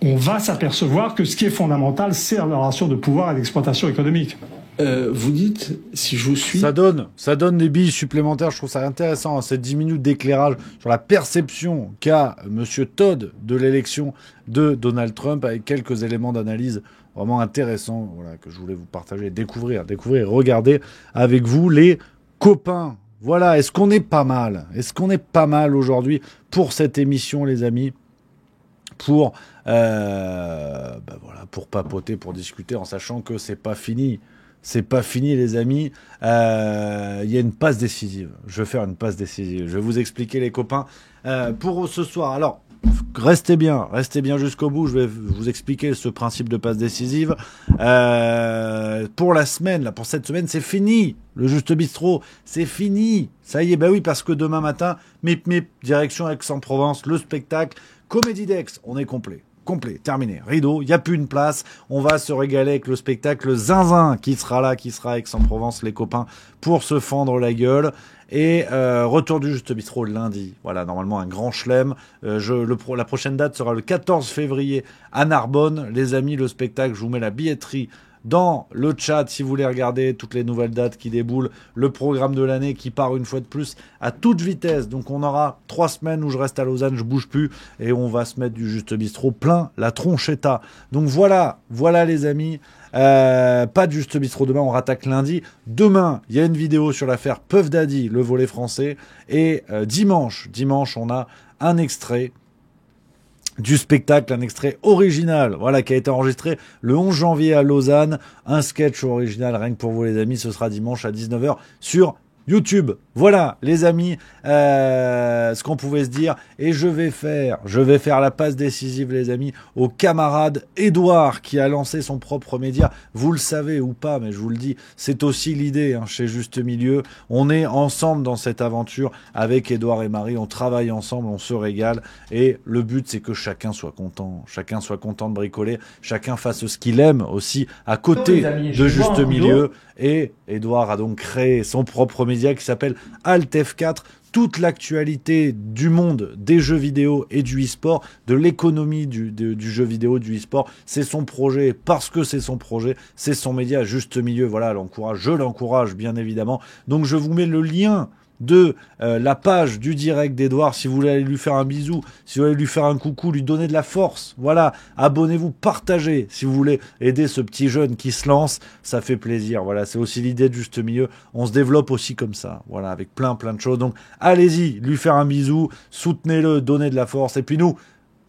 on va s'apercevoir que ce qui est fondamental, c'est la relation de pouvoir et d'exploitation économique. Vous dites, si je vous suis... Ça donne des billes supplémentaires. Je trouve ça intéressant, ces 10 minutes d'éclairage sur la perception qu'a Monsieur Todd de l'élection de Donald Trump, avec quelques éléments d'analyse vraiment intéressants, voilà, que je voulais vous partager, découvrir, regarder avec vous, les copains. Voilà, est-ce qu'on est pas mal ? Est-ce qu'on est pas mal aujourd'hui pour cette émission, les amis ? Pour papoter, pour discuter, en sachant que c'est pas fini. C'est pas fini, les amis. Il y a une passe décisive. Je vais faire une passe décisive. Je vais vous expliquer, les copains, pour ce soir. Alors, restez bien jusqu'au bout. Je vais vous expliquer ce principe de passe décisive. Pour la semaine, pour cette semaine, c'est fini. Le Juste Bistrot, c'est fini. Ça y est, oui, parce que demain matin, direction Aix-en-Provence, le spectacle Comédie d'Aix, on est complet, terminé, rideau, il n'y a plus une place, on va se régaler avec le spectacle Zinzin qui sera là, qui sera à Aix-en-Provence, les copains, pour se fendre la gueule. Et retour du Juste Bistrot lundi, voilà, normalement un grand chelem. La prochaine date sera le 14 février à Narbonne. Les amis, le spectacle, je vous mets la billetterie dans le chat si vous voulez regarder toutes les nouvelles dates qui déboulent, le programme de l'année qui part une fois de plus à toute vitesse. Donc on aura 3 semaines où je reste à Lausanne, je bouge plus et on va se mettre du Juste Bistrot plein la tronchetta. Donc voilà les amis. Pas de Juste Bistrot demain, on rattaque lundi. Demain, il y a une vidéo sur l'affaire Puff Daddy, le volet français. Et dimanche, on a un extrait du spectacle, un extrait original, voilà, qui a été enregistré le 11 janvier à Lausanne. Un sketch original, rien que pour vous les amis, ce sera dimanche à 19h sur YouTube. Voilà les amis, ce qu'on pouvait se dire. Et je vais faire la passe décisive les amis au camarade Edouard qui a lancé son propre média. Vous le savez ou pas, mais je vous le dis, c'est aussi l'idée chez Juste Milieu. On est ensemble dans cette aventure avec Edouard et Marie, on travaille ensemble, on se régale et le but c'est que chacun soit content de bricoler, chacun fasse ce qu'il aime aussi à côté de Juste Milieu. Et Edouard a donc créé son propre média qui s'appelle Alt F4. Toute l'actualité du monde des jeux vidéo et du e-sport, de l'économie du jeu vidéo, du e-sport, c'est son projet. Parce que c'est son projet, c'est son média Juste Milieu. Voilà, je l'encourage bien évidemment. Donc je vous mets le lien de la page du direct d'Edouard, si vous voulez aller lui faire un bisou, si vous voulez lui faire un coucou, lui donner de la force, voilà, abonnez-vous, partagez, si vous voulez aider ce petit jeune qui se lance, ça fait plaisir, voilà, c'est aussi l'idée de Juste Milieu, on se développe aussi comme ça, voilà, avec plein de choses, donc allez-y, lui faire un bisou, soutenez-le, donnez de la force, et puis nous,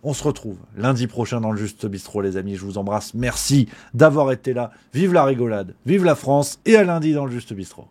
on se retrouve lundi prochain dans le Juste Bistrot, les amis, je vous embrasse, merci d'avoir été là, vive la rigolade, vive la France, et à lundi dans le Juste Bistrot.